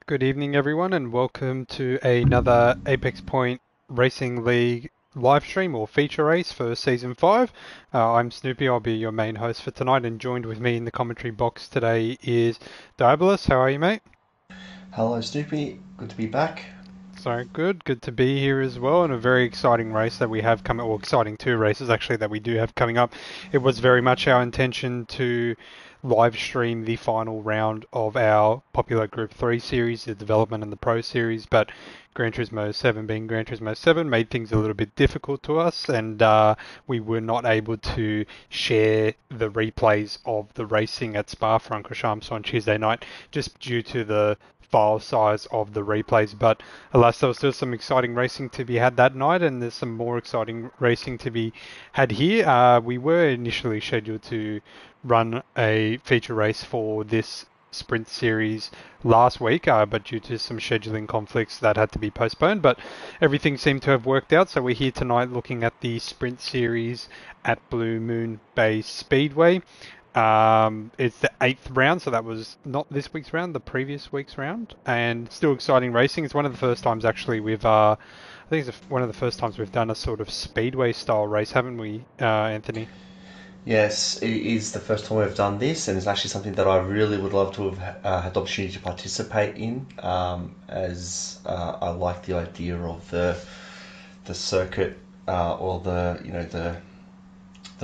Good evening, everyone, and welcome to another Apex Point Racing League live stream or feature race for Season 5. I'm Snoopy, I'll be your main host for tonight, and joined with me in the commentary box today is Diabolus. How are you, mate? Hello, Snoopy. Good to be back. So good to be here as well, and a very exciting race that we have coming, or exciting two races actually that we do have coming up. It was very much our intention to live stream the final round of our popular Group 3 series, the Development and the Pro series, but Gran Turismo 7 being Gran Turismo 7 made things a little bit difficult to us, and we were not able to share the replays of the racing at Spa-Francorchamps on Tuesday night, just due to the file size of the replays. But alas, there was still some exciting racing to be had that night, and there's some more exciting racing to be had here. We were initially scheduled to run a feature race for this sprint series last week, but due to some scheduling conflicts, that had to be postponed. But everything seemed to have worked out, so we're here tonight looking at the sprint series at Blue Moon Bay Speedway. It's the eighth round, so that was not this week's round, the previous week's round, and still exciting racing. It's one of the first times actually I think it's one of the first times we've done a sort of speedway style race, haven't we, Anthony? Yes, it is the first time we've done this, and it's actually something that I really would love to have had the opportunity to participate in, as I like the idea of the circuit, or the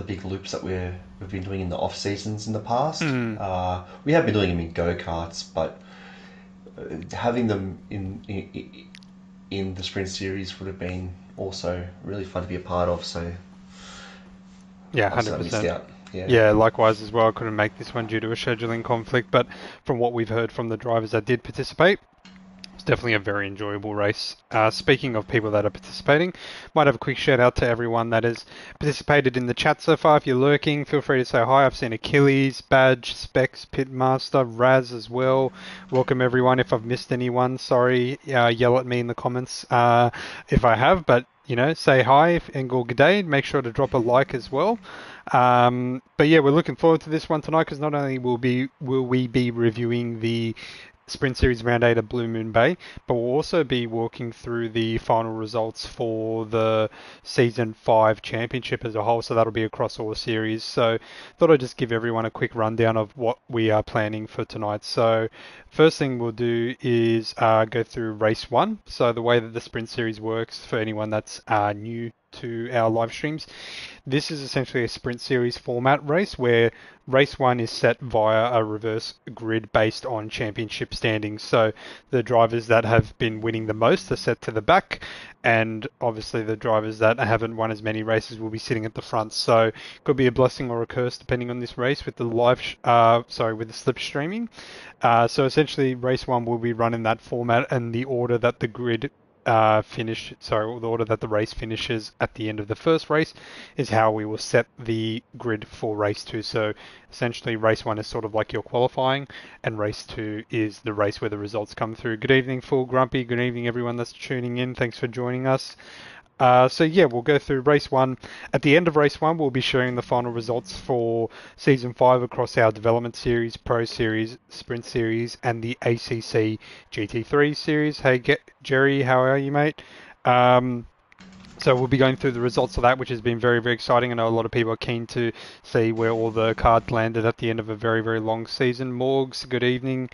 big loops that we've been doing in the off seasons in the past. Mm. We have been doing them in go karts, but having them in the sprint series would have been also really fun to be a part of. So Yeah, obviously I missed 100%. out. Yeah. Yeah, likewise as well. I couldn't make this one due to a scheduling conflict, but from what we've heard from the drivers that did participate, it's definitely a very enjoyable race. Speaking of people that are participating, might have a quick shout out to everyone that has participated in the chat so far. If you're lurking, feel free to say hi. I've seen Achilles, Badge, Specs, Pitmaster, Raz as well. Welcome everyone. If I've missed anyone, sorry. Yell at me in the comments if I have, but say hi and go good day. Make sure to drop a like as well. But yeah, we're looking forward to this one tonight because not only will we be reviewing the Sprint Series Round 8 at Blue Moon Bay, but we'll also be walking through the final results for the Season 5 Championship as a whole, so that'll be across all series. So thought I'd just give everyone a quick rundown of what we are planning for tonight. So first thing we'll do is go through Race 1. So the way that the Sprint Series works, for anyone that's new to our live streams, this is essentially a sprint series format race where race one is set via a reverse grid based on championship standings. So the drivers that have been winning the most are set to the back, and obviously the drivers that haven't won as many races will be sitting at the front. So it could be a blessing or a curse depending on this race with the with the slip streaming. So essentially, race one will be run in that format, and the order that the grid the order that the race finishes at the end of the first race is how we will set the grid for race two. So essentially, race one is sort of like your qualifying, and race two is the race where the results come through. Good evening, Full Grumpy. Good evening, everyone that's tuning in. Thanks for joining us. So yeah, we'll go through race one. At the end of race one, we'll be sharing the final results for season 5 across our development series, pro series, sprint series, and the ACC GT3 series. Hey, Jerry, how are you, mate? Um, so we'll be going through the results of that, which has been very, very exciting. I know a lot of people are keen to see where all the cards landed at the end of a very, very long season. Morgs, good evening.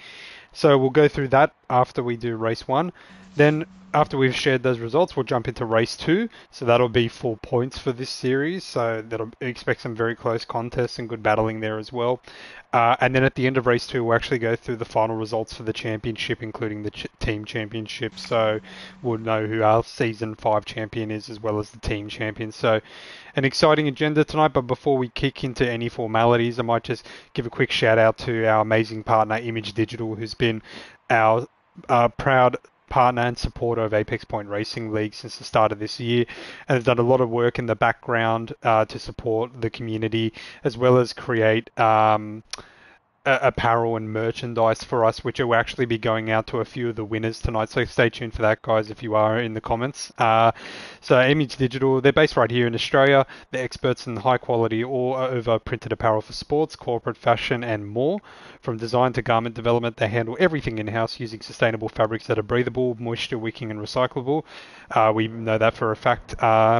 So we'll go through that after we do race one. Then after we've shared those results, we'll jump into race two. So that'll be 4 points for this series. So that'll expect some very close contests and good battling there as well. And then at the end of race two, we'll actually go through the final results for the championship, including the team championship. So we'll know who our season 5 champion is as well as the team champion. So an exciting agenda tonight. But before we kick into any formalities, I might just give a quick shout out to our amazing partner, Image Digital, who's been our proud partner and supporter of Apex Point Racing League since the start of this year, and has done a lot of work in the background to support the community as well as create apparel and merchandise for us, which will actually be going out to a few of the winners tonight. So stay tuned for that, guys, if you are in the comments. So Image Digital, they're based right here in Australia. They're experts in high quality all over printed apparel for sports, corporate fashion, and more. From design to garment development, they handle everything in-house using sustainable fabrics that are breathable, moisture wicking, and recyclable. We know that for a fact,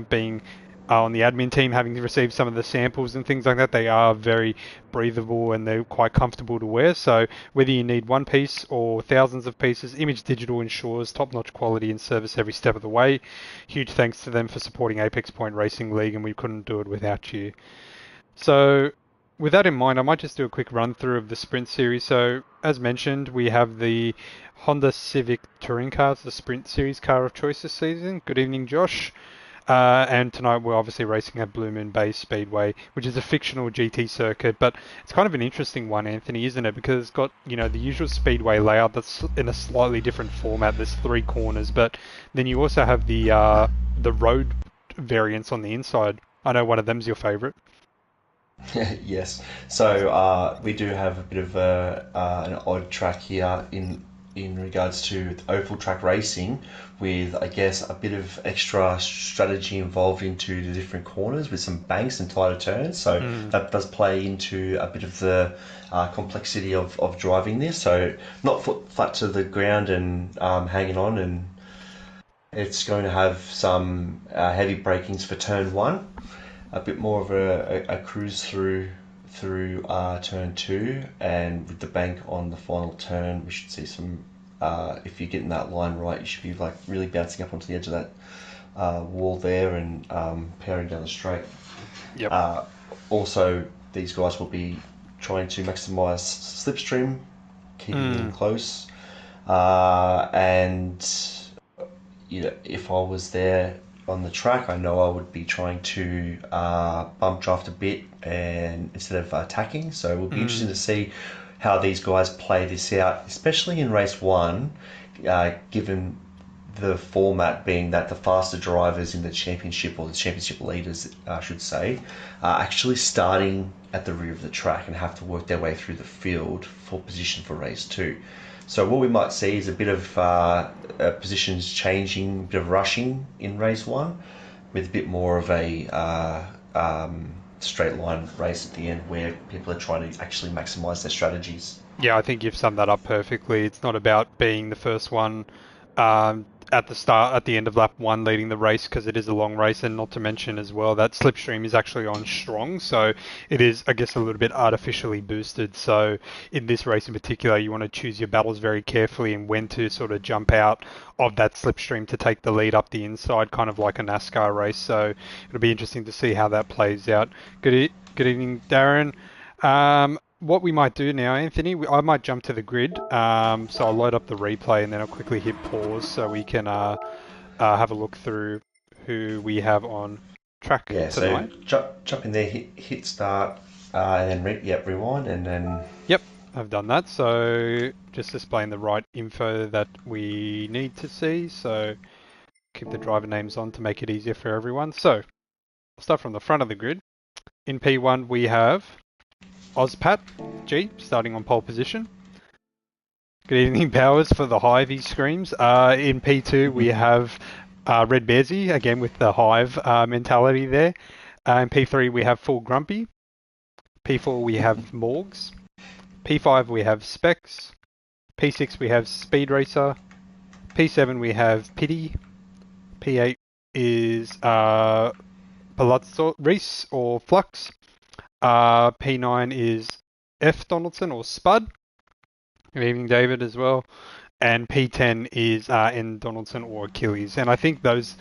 being on the admin team, having received some of the samples and things like that, they are very breathable and they're quite comfortable to wear. So whether you need one piece or thousands of pieces, Image Digital ensures top-notch quality and service every step of the way. Huge thanks to them for supporting Apex Point Racing League, and we couldn't do it without you. So with that in mind, I might just do a quick run through of the Sprint Series. So as mentioned, we have the Honda Civic Touring Cars, the Sprint Series car of choice this season. Good evening, Josh. And tonight we're obviously racing at Blue Moon Bay Speedway, which is a fictional GT circuit, but it's kind of an interesting one, Anthony, isn't it? Because it's got, the usual Speedway layout that's in a slightly different format. There's 3 corners, but then you also have the road variants on the inside. I know one of them's your favourite. Yes. So we do have a bit of an odd track here in regards to oval track racing, with I guess a bit of extra strategy involved into the different corners with some banks and tighter turns. So that does play into a bit of the complexity of driving this. So not foot flat to the ground and hanging on, and it's going to have some heavy brakings for turn 1, a bit more of a cruise through turn 2, and with the bank on the final turn, we should see some. If you're getting that line right, you should be like really bouncing up onto the edge of that wall there and powering down the straight. Yep. Also, these guys will be trying to maximise slipstream, keeping them close, and if I was there on the track, I know I would be trying to bump draft a bit and instead of attacking. So it would be interesting to see how these guys play this out, especially in race 1, given the format being that the faster drivers in the championship, or the championship leaders, I should say, are actually starting at the rear of the track and have to work their way through the field for position for race 2. So what we might see is a bit of positions changing, a bit of rushing in race 1, with a bit more of a straight line race at the end where people are trying to actually maximise their strategies. Yeah, I think you've summed that up perfectly. It's not about being the first one at the start, at the end of lap 1, leading the race, because it is a long race, and not to mention as well that slipstream is actually on strong, so it is, I guess, a little bit artificially boosted. So in this race in particular, you want to choose your battles very carefully and when to sort of jump out of that slipstream to take the lead up the inside, kind of like a NASCAR race. So it'll be interesting to see how that plays out. Good evening, Darren. What we might do now, Anthony, I might jump to the grid. So I'll load up the replay and then I'll quickly hit pause so we can have a look through who we have on track tonight. So jump in there, hit start, and then rewind, and then. Yep, I've done that. So just displaying the right info that we need to see. So keep the driver names on to make it easier for everyone. So I'll start from the front of the grid. In P1 we have Ozpat G starting on pole position. Good evening, Powers, for the Hive, he screams. In P2 we have Red Bearsy, again with the Hive mentality there. In P3 we have Full Grumpy. P4 we have Morgs. P5 we have Specs. P6 we have Speed Racer. P7 we have Pity. P8 is Palazzo Reese or Flux. P9 is F Donaldson or Spud. Good evening, David, as well. And P10 is N Donaldson or Achilles. And I think those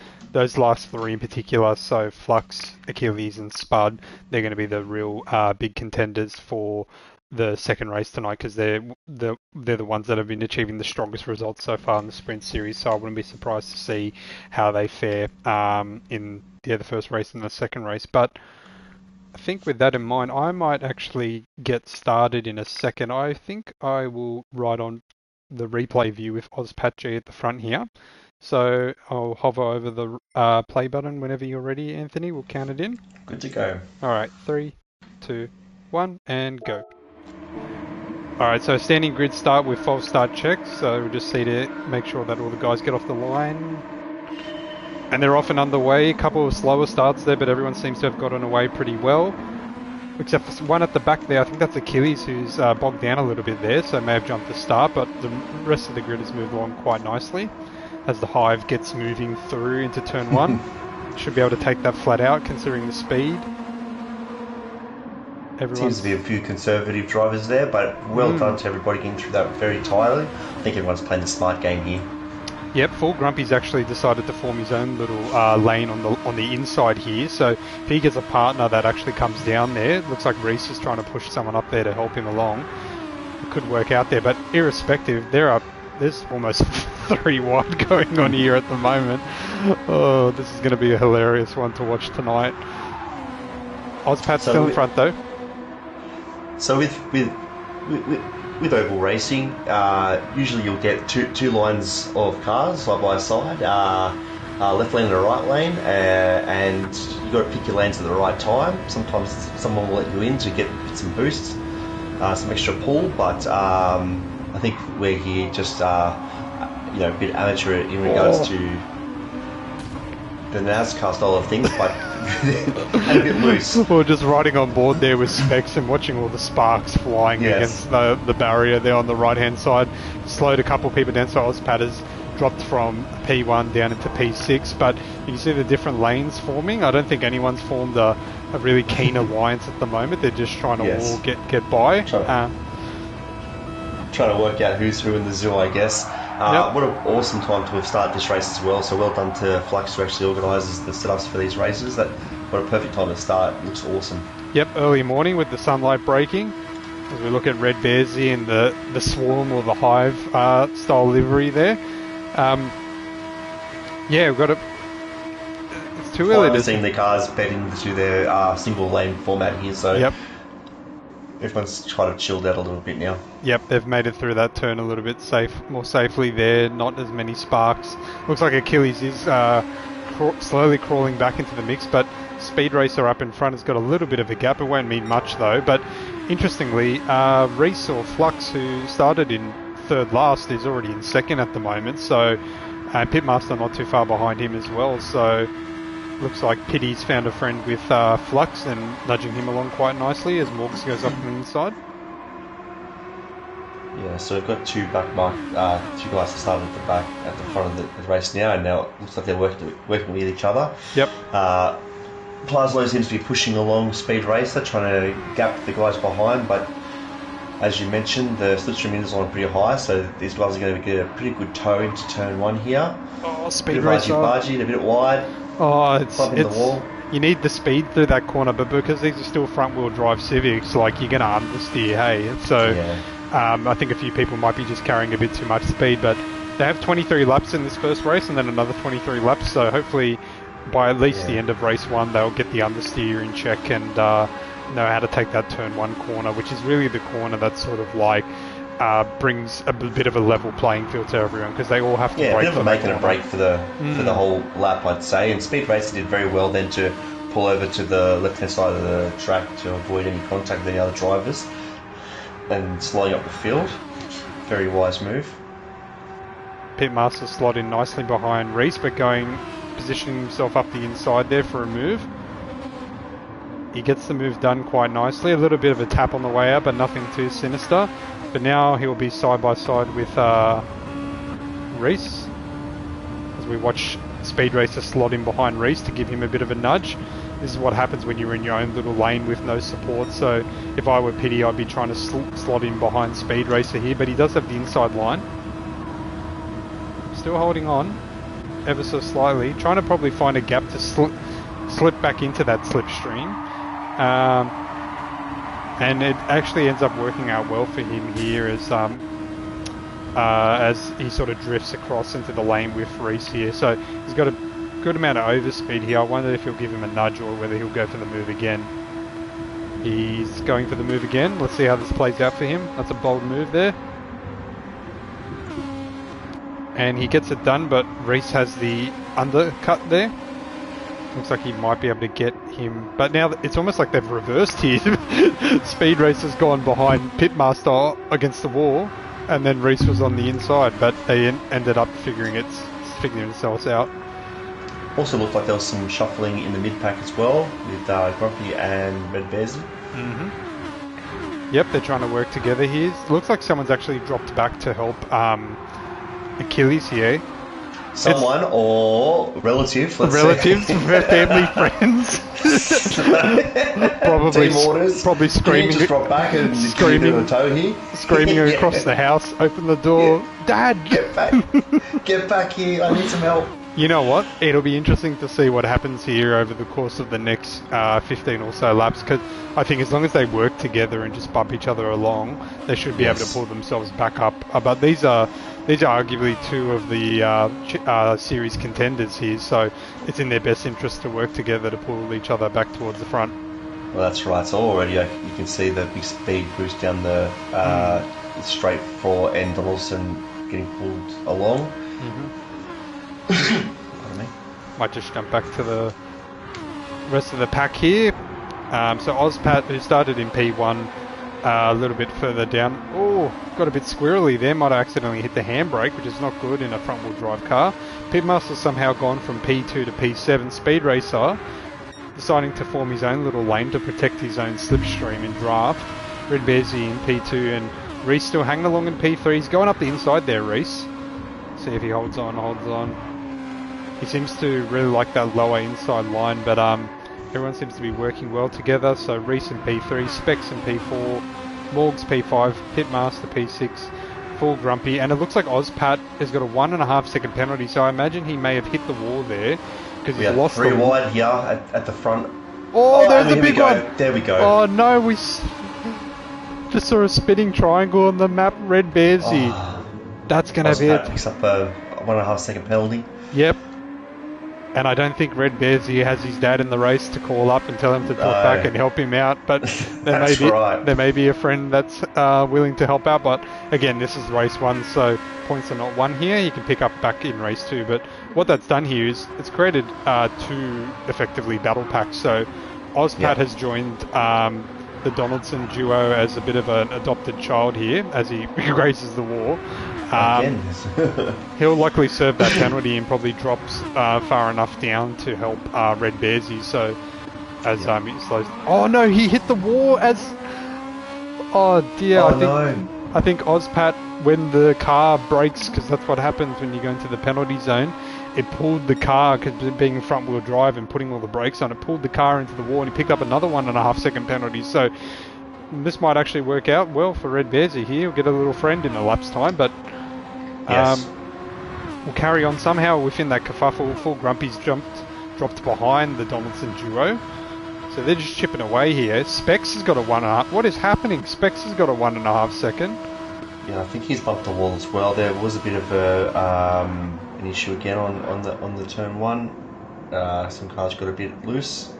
last 3 in particular, so Flux, Achilles, and Spud, they're going to be the real big contenders for the second race tonight, because they're the ones that have been achieving the strongest results so far in the sprint series. So I wouldn't be surprised to see how they fare in the first race and the second race. But I think with that in mind, I might actually get started in a second. I think I will ride on the replay view with Ozpatchy at the front here. So I'll hover over the play button whenever you're ready, Anthony. We'll count it in. Good to go. All right, 3, 2, 1, and go. Alright, so standing grid start with false start checks, so we'll just see to make sure that all the guys get off the line. And they're off and underway, a couple of slower starts there, but everyone seems to have gotten away pretty well. Except for one at the back there, I think that's Achilles who's bogged down a little bit there, so may have jumped the start, but the rest of the grid has moved along quite nicely as the Hive gets moving through into turn 1. Should be able to take that flat out considering the speed. Seems to be a few conservative drivers there, but well done to everybody getting through that very tirely. I think everyone's playing the smart game here. Yep, Full Grumpy's actually decided to form his own little lane on the inside here, so if he gets a partner that actually comes down there, it looks like Reese is trying to push someone up there to help him along. It could work out there, but irrespective, there's almost 3 wide going on here at the moment. Oh, this is going to be a hilarious one to watch tonight. Ozpat's still in front though. So with oval racing, usually you'll get two lines of cars side by side, left lane and a right lane, and you've got to pick your lanes at the right time. Sometimes someone will let you in to get some boosts, some extra pull, but I think we're here just a bit amateur in regards to the NASCAR style of things, but and a bit loose. We're just riding on board there with Specs and watching all the sparks flying against the barrier there on the right hand side. Slowed a couple people down, so Ozpat has dropped from P1 down into P6, but you can see the different lanes forming. I don't think anyone's formed a really keen alliance at the moment. They're just trying to all get by. Trying to work out who's who in the zoo, I guess. What an awesome time to have started this race as well. So well done to Flux, who actually organises the setups for these races. What a perfect time to start. It looks awesome. Yep, early morning with the sunlight breaking. As we look at Red Bearsy and the Swarm or the Hive style livery there. We've got to... It's too early to... seeing the cars bed into their single lane format here, so... Yep. Everyone's kind of chilled out a little bit now. Yep, they've made it through that turn a little bit more safely there. Not as many sparks. Looks like Achilles is slowly crawling back into the mix, but Speed Racer up in front has got a little bit of a gap. It won't mean much though. But interestingly, Reese or Flux, who started in third last, is already in second at the moment. So Pitmaster not too far behind him as well. So looks like Pity's found a friend with Flux and nudging him along quite nicely as Morgs goes up on the inside. Yeah, so we've got two guys that started at the back, at the front of the race now, and now it looks like they're working with each other. Yep. Plaslow seems to be pushing along Speed Racer, trying to gap the guys behind, but as you mentioned, the slipstream is on pretty high, so these guys are going to get a pretty good tow into turn 1 here. Oh, Speed Racer. Bargy, a bit wide. Oh, it's the wall. You need the speed through that corner, but because these are still front-wheel drive Civics, like you're going to understeer, hey. So I think a few people might be just carrying a bit too much speed, but they have 23 laps in this first race and then another 23 laps, so hopefully by at least the end of race 1 they'll get the understeer in check and know how to take that turn 1 corner, which is really the corner that sort of like brings a bit of a level playing field to everyone, because they all have to brake. A bit of a making a break for the whole lap, I'd say. And Speed Racer did very well then to pull over to the left-hand side of the track to avoid any contact with any other drivers and slowing up the field. Very wise move. Pitmaster slot in nicely behind Reese, but positioning himself up the inside there for a move. He gets the move done quite nicely. A little bit of a tap on the way out, but nothing too sinister. But now he'll be side by side with Reese as we watch Speed Racer slot in behind Reese to give him a bit of a nudge. This is what happens when you're in your own little lane with no support. So if I were Pity, I'd be trying to slot in behind Speed Racer here, but he does have the inside line. Still holding on ever so slightly, trying to probably find a gap to slip back into that slipstream. And it actually ends up working out well for him here as he sort of drifts across into the lane with Reese here. So he's got a good amount of overspeed here. I wonder if he'll give him a nudge or whether he'll go for the move again. He's going for the move again. Let's see how this plays out for him. That's a bold move there. And he gets it done, but Reese has the undercut there. Looks like he might be able to get him, but now it's almost like they've reversed here. Speed Racer's gone behind Pitmaster against the wall, and then Reese was on the inside, but they ended up figuring themselves out. Also looked like there was some shuffling in the mid-pack as well, with Grumpy and Red Bearsy. Yep, they're trying to work together here. Looks like someone's actually dropped back to help Achilles here. Someone or relative, let's relatives, say. family, friends. probably, Team orders. probably screaming. Just drop back and screaming a toe here. Screaming across the house. Open the door, Dad! Get back here! I need some help. You know what? It'll be interesting to see what happens here over the course of the next 15 or so laps, because I think as long as they work together and just bump each other along, they should be able to pull themselves back up. But these are arguably two of the series contenders here, so it's in their best interest to work together to pull each other back towards the front. Well, that's right. So already you can see the big speed boost down the straight for and Donaldson getting pulled along. Pardon me. Might just jump back to the rest of the pack here. So Ozpat, who started in P1, a little bit further down. Oh, got a bit squirrely there. Might have accidentally hit the handbrake, which is not good in a front-wheel drive car. Pitmaster's somehow gone from P2 to P7. Speed Racer deciding to form his own little lane to protect his own slipstream in draft. Red Bearsy in P2 and Reese still hanging along in P3. He's going up the inside there, Reese. See if he holds on. He seems to really like that lower inside line, but everyone seems to be working well together. So Reese in P3, Specs in P4, Morgs P5, Pitmaster P6, full Grumpy, and it looks like Ozpat has got a 1.5 second penalty. So I imagine he may have hit the wall there because he's lost 3 wide here at the front. Oh, there's the big one. There we go. Oh no, we just saw a spinning triangle on the map. Red Bearsy. That's gonna be it. Picks up a 1.5 second penalty. Yep. And I don't think Red Bearsy has his dad in the race to call up and tell him to drop back and help him out. But there may be a friend that's willing to help out. But again, this is race 1, so points are not won here. You can pick up back in race 2. But what that's done here is it's created 2 effectively battle packs. So Ozpat has joined the Donaldson duo as a bit of an adopted child here as he graces the wall. He'll likely serve that penalty and probably drops far enough down to help Red Bearsy. So as he slows. Oh no, he hit the wall as. Oh dear! I think Ozpat, when the car brakes, because that's what happens when you go into the penalty zone, it pulled the car, because being front wheel drive and putting all the brakes on, it pulled the car into the wall and he picked up another 1.5 second penalty. So this might actually work out well for Red Bearsy here. He'll get a little friend in a lap's time, but we'll carry on somehow within that kerfuffle. Full Grumpy's dropped behind the Donaldson duo. So they're just chipping away here. Specs has got a 1.5. What is happening? Specs has got a 1.5 second. Yeah, I think he's bumped the wall as well. There was a bit of an issue again on the turn 1. Some cars got a bit loose.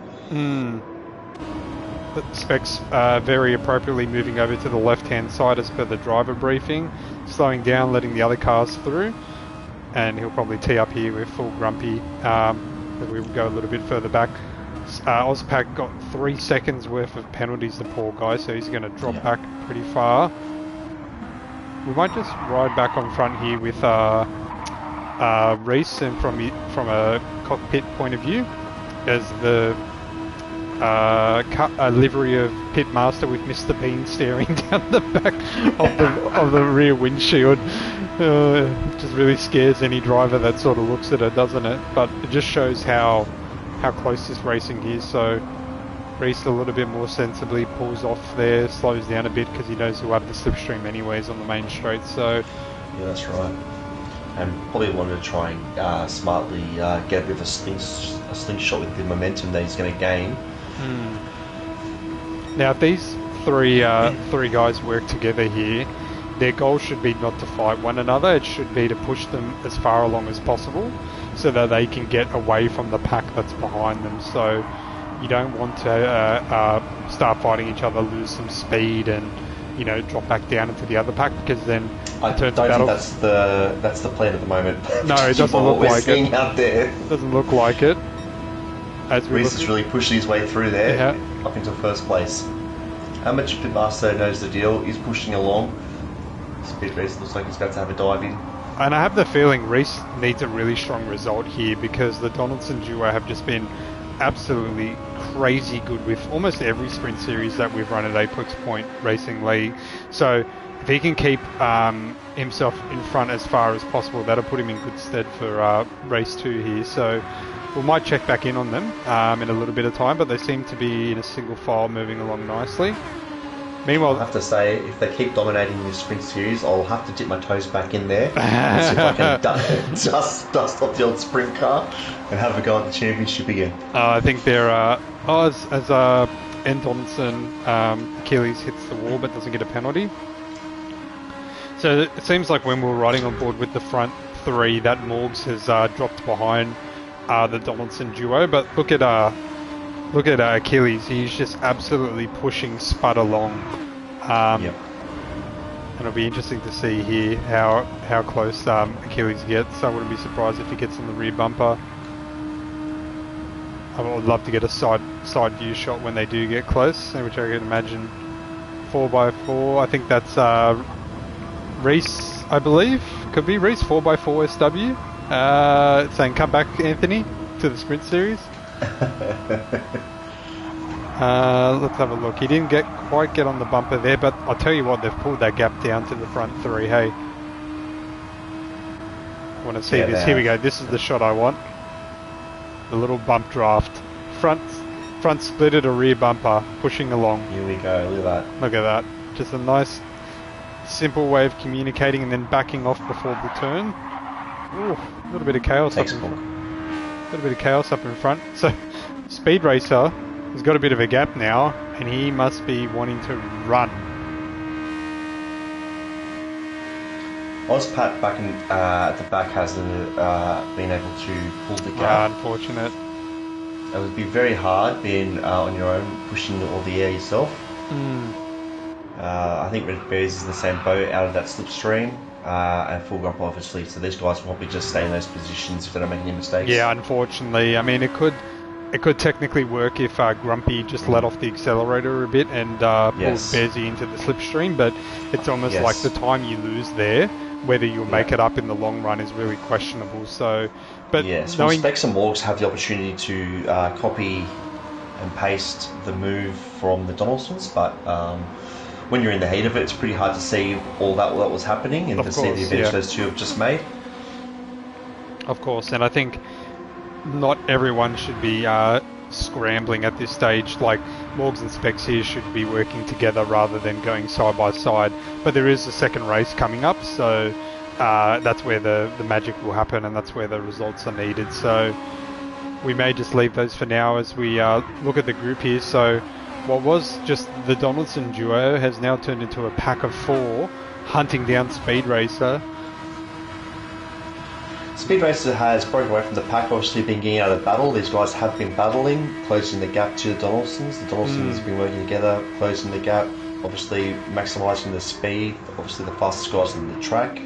Specs very appropriately moving over to the left-hand side as per the driver briefing, slowing down, letting the other cars through, and he'll probably tee up here with full Grumpy. But we will go a little bit further back. Ozpak got 3 seconds worth of penalties, the poor guy, so he's going to drop back pretty far. We might just ride back on front here with Reese, and from a cockpit point of view, as the a livery of Pitmaster with Mr. Bean staring down the back of the rear windshield. It just really scares any driver that sort of looks at it, doesn't it? But it just shows how close this racing is. So Reese a little bit more sensibly pulls off there, slows down a bit because he knows he'll have the slipstream anyways on the main straight. So yeah, that's right. And probably wanted to try and smartly get a bit of a slingshot with the momentum that he's going to gain. Now, if these three guys work together here, their goal should be not to fight one another. It should be to push them as far along as possible so that they can get away from the pack that's behind them. So you don't want to start fighting each other, lose some speed, and drop back down into the other pack, because then I don't think that's the plan at the moment. No, it doesn't look like it. Out there. Doesn't look like it. as we Reese look. is really pushing his way through there, Yeah. up into first place. Amateur Pitmaster knows the deal. He's pushing along. Speed Race looks like he's about to have a dive in. And I have the feeling Reese needs a really strong result here because the Donaldson duo have just been absolutely crazy good with almost every sprint series that we've run at Apex Point Racing League. So if he can keep himself in front as far as possible, that'll put him in good stead for race 2 here. So we might check back in on them in a little bit of time, but they seem to be in a single file moving along nicely. Meanwhile, I have to say, if they keep dominating this sprint series, I'll have to dip my toes back in there and see if I can dust off the old sprint car and have a go at the championship again. I think they're as N. Donaldson Achilles hits the wall but doesn't get a penalty. So it seems like when we were riding on board with the front 3, that Morgs has dropped behind the Donaldson duo. But look at Achilles. He's just absolutely pushing Spud along. Yep. And it'll be interesting to see here how close Achilles gets. I wouldn't be surprised if he gets on the rear bumper. I would love to get a side view shot when they do get close, which I can imagine 4x4. I think that's Reese, I believe. Could be Reese 4x4 SW. Saying come back, Anthony, to the sprint series. Let's have a look. He didn't quite get on the bumper there, but I'll tell you what, they've pulled that gap down to the front 3. Hey, I want to see this. Here we go. This is the shot I want. The little bump draft. Front splitted a rear bumper, pushing along. Here we go. Look at that. Look at that. Just a nice, simple way of communicating and then backing off before the turn. Ooh, a little bit of chaos up in front. So, Speed Racer has got a bit of a gap now, and he must be wanting to run. Ozpat back at the back hasn't been able to pull the gap. Unfortunate. It would be very hard being on your own, pushing all the air yourself. I think Red Bears is in the same boat out of that slipstream. And Full Grump obviously, so these guys will probably just stay in those positions if they don't make any mistakes. Yeah, unfortunately. I mean, it could technically work if Grumpy just let off the accelerator a bit and pulled Bearsy into the slipstream, but it's almost like the time you lose there, whether you'll make it up in the long run is really questionable. So, but knowing Specs and Morgs have the opportunity to copy and paste the move from the Donaldsons, but when you're in the heat of it, it's pretty hard to see all that was happening and see the advantage those two have just made. Of course, and I think not everyone should be scrambling at this stage. Like Morgs and Specs here should be working together rather than going side by side. But there is a second race coming up, so that's where the magic will happen and that's where the results are needed. So we may just leave those for now as we look at the group here. So what was just the Donaldson duo has now turned into a pack of 4 hunting down Speed Racer. Speed Racer has broken away from the pack, obviously been getting out of the battle. These guys have been battling, closing the gap to the Donaldsons. The Donaldsons have been working together, closing the gap, obviously maximising the speed, obviously the fastest guys on the track,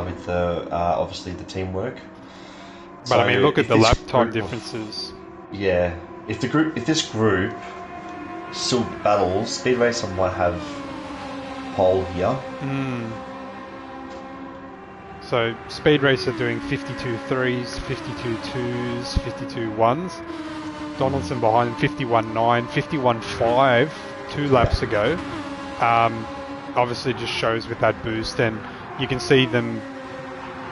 with the obviously the teamwork. But so I mean, look at the lap time differences. Yeah, if this group still battles, Speed Racer might have pole here. So Speed Racer doing 52 threes, 52 twos, 52 ones. Donaldson behind him 51.9, 51.5 2 laps ago. Obviously just shows with that boost, and you can see them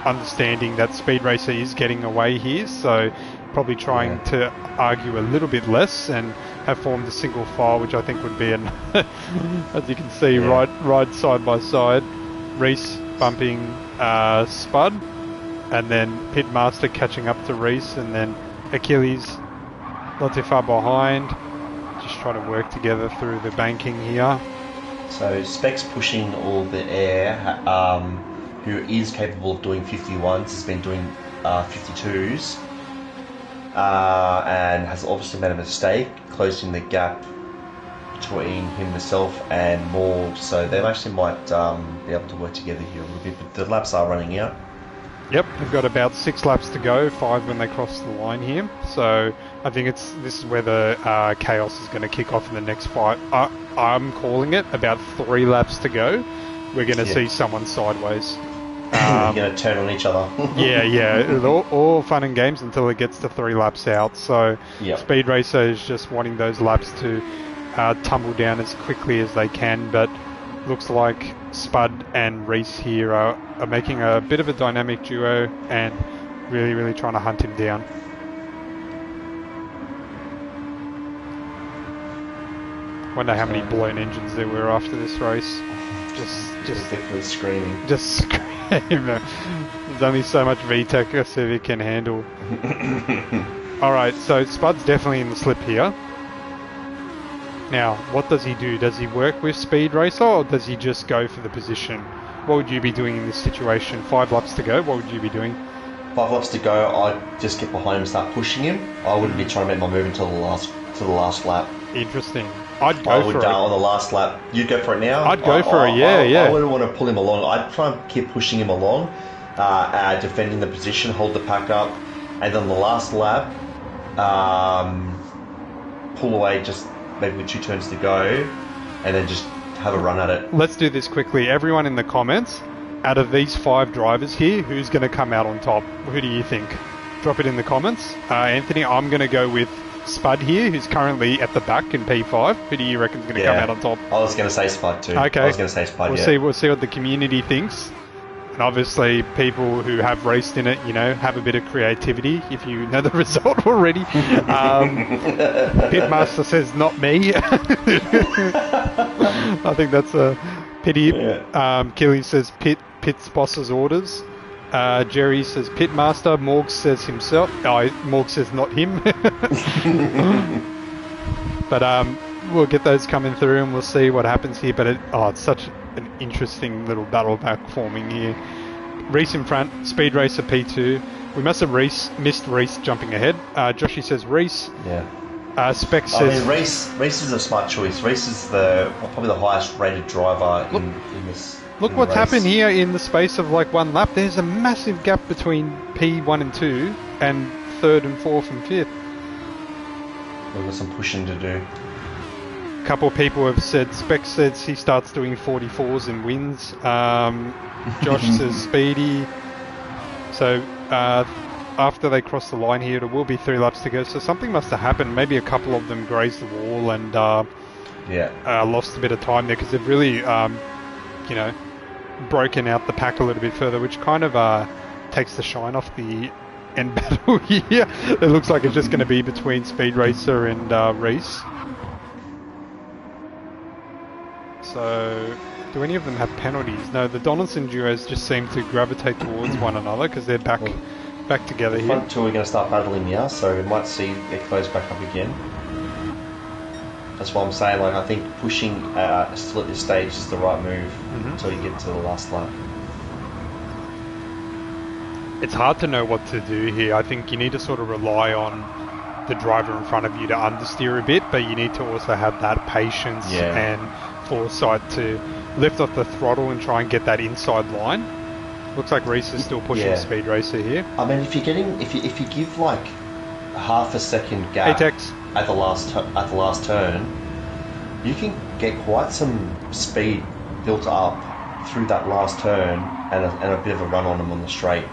understanding that Speed Racer is getting away here, so probably trying to argue a little bit less and have formed a single file, which I think would be an as you can see ride side by side. Reese bumping Spud, and then Pitmaster catching up to Reese, and then Achilles not too far behind, just trying to work together through the banking here. So Specs pushing all the air, who is capable of doing 51s, has been doing 52s, and has obviously made a mistake closing the gap between himself and Morg, so they actually might be able to work together here a little bit, but the laps are running out. Yep, they've got about 6 laps to go, 5 when they cross the line here. So I think this is where the chaos is going to kick off in the next fight. I'm calling it about 3 laps to go. We're going to see someone sideways. You're going to turn on each other. yeah. All fun and games until it gets to 3 laps out. So Speed Racer is just wanting those laps to tumble down as quickly as they can, but looks like Spud and Reese here are making a bit of a dynamic duo and really trying to hunt him down. Wonder how many blown engines there were after this race. Just definitely screaming. Just screaming. There's only so much VTEC a Civic can handle. Alright, so Spud's definitely in the slip here. Now, what does he do? Does he work with Speed Racer or does he just go for the position? What would you be doing in this situation? 5 laps to go, what would you be doing? 5 laps to go, I'd just get behind him and start pushing him. I wouldn't be trying to make my move until the last lap. Interesting. I'd go for it. On the last lap. You'd go for it now? I'd go for it, yeah. I wouldn't want to pull him along. I'd try and keep pushing him along, defending the position, hold the pack up, and then the last lap, pull away just maybe with 2 turns to go, and then just have a run at it. Let's do this quickly. Everyone in the comments, out of these 5 drivers here, who's going to come out on top? Who do you think? Drop it in the comments. Anthony, I'm going to go with Spud here, who's currently at the back in P5. Who do you reckon is going to come out on top? I was going to say Spud too. Okay. I was going to say Spud, We'll see what the community thinks. And obviously, people who have raced in it, have a bit of creativity, if you know the result already. Pitmaster says, not me. I think that's a pity. Killy says, Pit's boss's orders. Jerry says Pitmaster. Morg says himself. Morg says not him. But we'll get those coming through and we'll see what happens here. But it's such an interesting little battle back forming here. Reese in front, Speed Racer P2. We must have missed Reese jumping ahead. Joshy says Reese. Yeah. Spec says... Reese is a smart choice. Reese is probably the highest rated driver in this. Look what's happened here in the space of like 1 lap. There's a massive gap between P1 and 2 and 3rd and 4th and 5th. We've got some pushing to do. A couple of people have said, Spec says he starts doing 44s and wins. Josh says Speedy. So after they cross the line here, it will be 3 laps to go. So something must have happened. Maybe a couple of them grazed the wall and lost a bit of time there because they've really... broken out the pack a little bit further, which kind of takes the shine off the end battle here. It looks like it's just going to be between Speed Racer and Reese. So, do any of them have penalties? No, the Donaldson duos just seem to gravitate towards one another because they're back together here. The front 2 are going to start battling now, so we might see it close back up again. That's why I'm saying, I think pushing still at this stage is the right move until you get to the last lap. It's hard to know what to do here. I think you need to sort of rely on the driver in front of you to understeer a bit, but you need to also have that patience and foresight to lift off the throttle and try and get that inside line. Looks like Reese is still pushing Speed Racer here. I mean, if you give like half a second gap at the last turn, you can get quite some speed built up through that last turn and a bit of a run on them on the straight.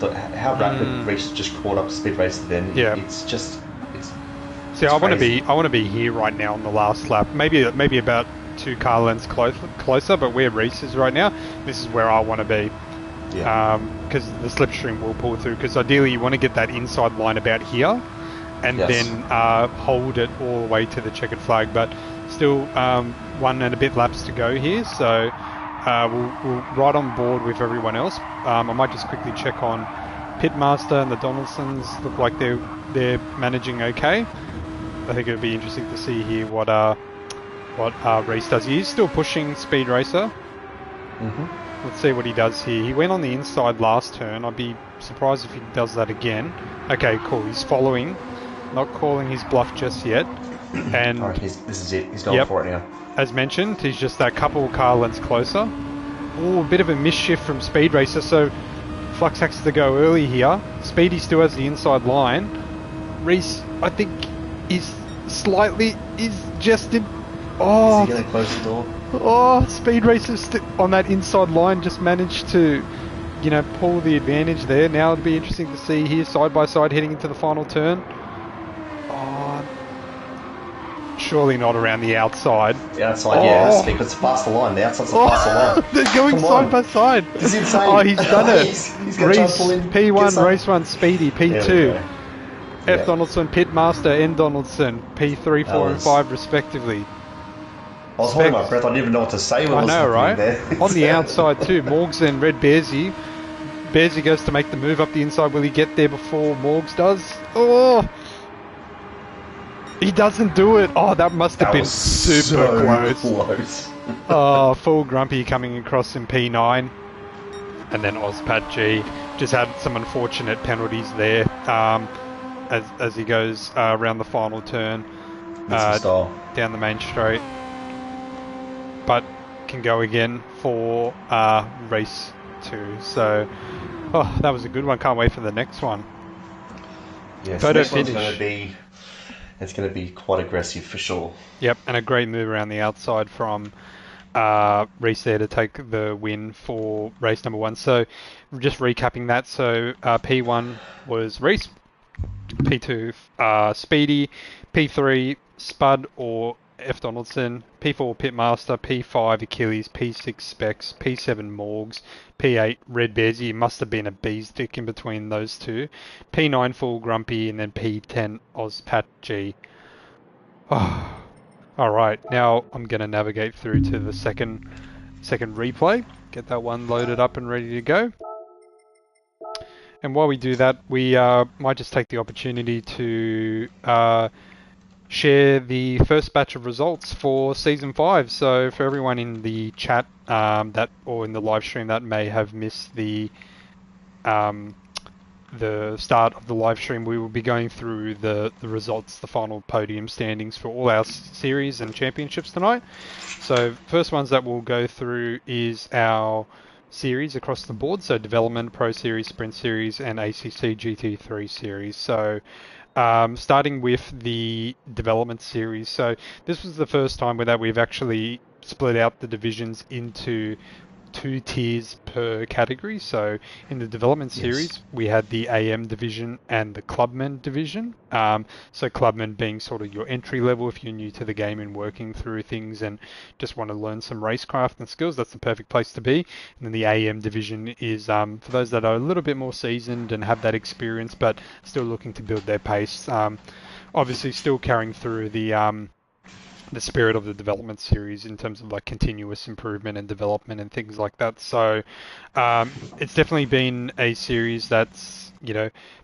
How rapid Reese just caught up to Speed Racer then? It's just. See, I want to be here right now on the last lap. Maybe about 2 car lengths closer, but where Reese is right now, this is where I want to be. Because the slipstream will pull through. Because ideally, you want to get that inside line about here, and then hold it all the way to the checkered flag. But still, 1 and a bit laps to go here, so we'll ride on board with everyone else. I might just quickly check on Pitmaster and the Donaldsons. Look like they're managing okay. I think it'll be interesting to see here what Reese does. He is still pushing Speed Racer. Let's see what he does here. He went on the inside last turn. I'd be surprised if he does that again. Okay, cool. He's following. Not calling his bluff just yet. And this is it. He's going for it now. As mentioned, he's just that couple car lengths closer. Oh, a bit of a mischief from Speed Racer. So Flux has to go early here. Speedy still has the inside line. Reese, I think, is just in... Oh, Is he going to close the door? Oh, Speed Racers on that inside line just managed to, pull the advantage there. Now it'll be interesting to see here, side by side, heading into the final turn. Oh, surely not around the outside. The outside, yeah, it has to be, because it's past the line. The outside's past the line. They're going side by side. This is insane. Oh, he's done it. he's going to try and pull in. P1, race 1, Speedy, P2. F. Yeah. Donaldson, Pitmaster, N. Donaldson, P3, 4 and 5 respectively. I was holding my breath. I didn't even know what to say when I was right? there. On the outside too, Morgs and Red Bearsy. Bearsy goes to make the move up the inside. Will he get there before Morgs does? Oh! He doesn't do it. Oh, that must have been super close. Oh, full Grumpy coming across in P9. And then Ozpat G just had some unfortunate penalties there as he goes around the final turn down the main straight. But can go again for race 2. So, that was a good one. Can't wait for the next one. Yes, the next one's going to be... It's going to be quite aggressive for sure. Yep, and a great move around the outside from Reese there to take the win for race number 1. So, just recapping that. So, P1 was Reese, P2 Speedy, P3 Spud or F. Donaldson, P4 Pitmaster, P5 Achilles, P6 Specs, P7 Morgs, P8 Red Bearsy. It must have been a bee's dick in between those two. P9 Full Grumpy, and then P10 Ozpat G. Oh. Alright, now I'm going to navigate through to the second replay. Get that one loaded up and ready to go. And while we do that, we might just take the opportunity to share the first batch of results for Season 5. So for everyone in the chat or in the live stream that may have missed the start of the live stream, we will be going through the results, the final podium standings for all our series and championships tonight. So first ones that we'll go through is our series across the board, so Development, Pro Series, Sprint Series and ACC GT3 Series. So starting with the Development Series. So this was the first time that we've actually split out the divisions into 2 tiers per category. So in the Development Series, we had the AM division and the Clubman division. So Clubman being sort of your entry level if you're new to the game and working through things and just want to learn some racecraft and skills, that's the perfect place to be. And then the AM division is for those that are a little bit more seasoned and have that experience but still looking to build their pace. Obviously still carrying through the spirit of the Development Series in terms of like continuous improvement and development and things like that. So it's definitely been a series that's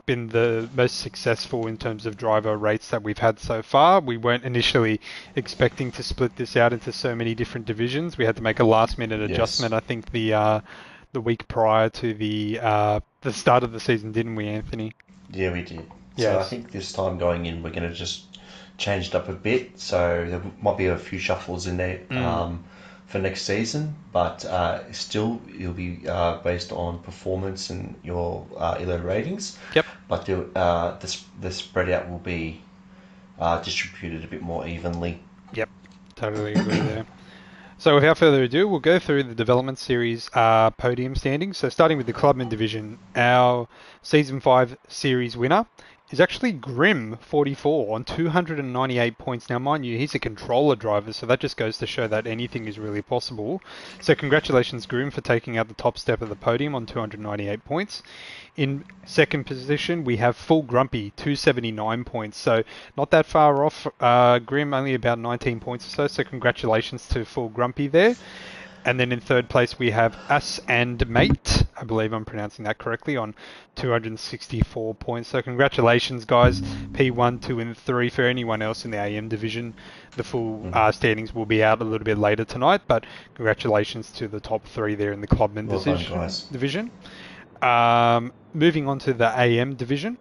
been the most successful in terms of driver rates that we've had so far. We weren't initially expecting to split this out into so many different divisions. We had to make a last minute adjustment. I think the week prior to the start of the season, didn't we, Anthony? Yeah, we did. Yes. So I think this time going in, we're going to just change it up a bit. So there might be a few shuffles in there for next season, but still it'll be based on performance and your ELO ratings. Yep. But the spread out will be distributed a bit more evenly. Yep, totally agree there. So without further ado, we'll go through the Development Series podium standings. So starting with the Clubman division, our Season 5 series winner is actually Grim 44 on 298 points. Now, mind you, he's a controller driver, so that just goes to show that anything is really possible. So congratulations, Grim, for taking out the top step of the podium on 298 points. In second position, we have Full Grumpy, 279 points. So not that far off Grim, only about 19 points or so. So congratulations to Full Grumpy there. And then in third place, we have Us and Mate. I believe I'm pronouncing that correctly, on 264 points. So congratulations, guys. P1, 2 and 3 for anyone else in the AM division. The full standings will be out a little bit later tonight, but congratulations to the top 3 there in the Clubman division. Moving on to the AM division.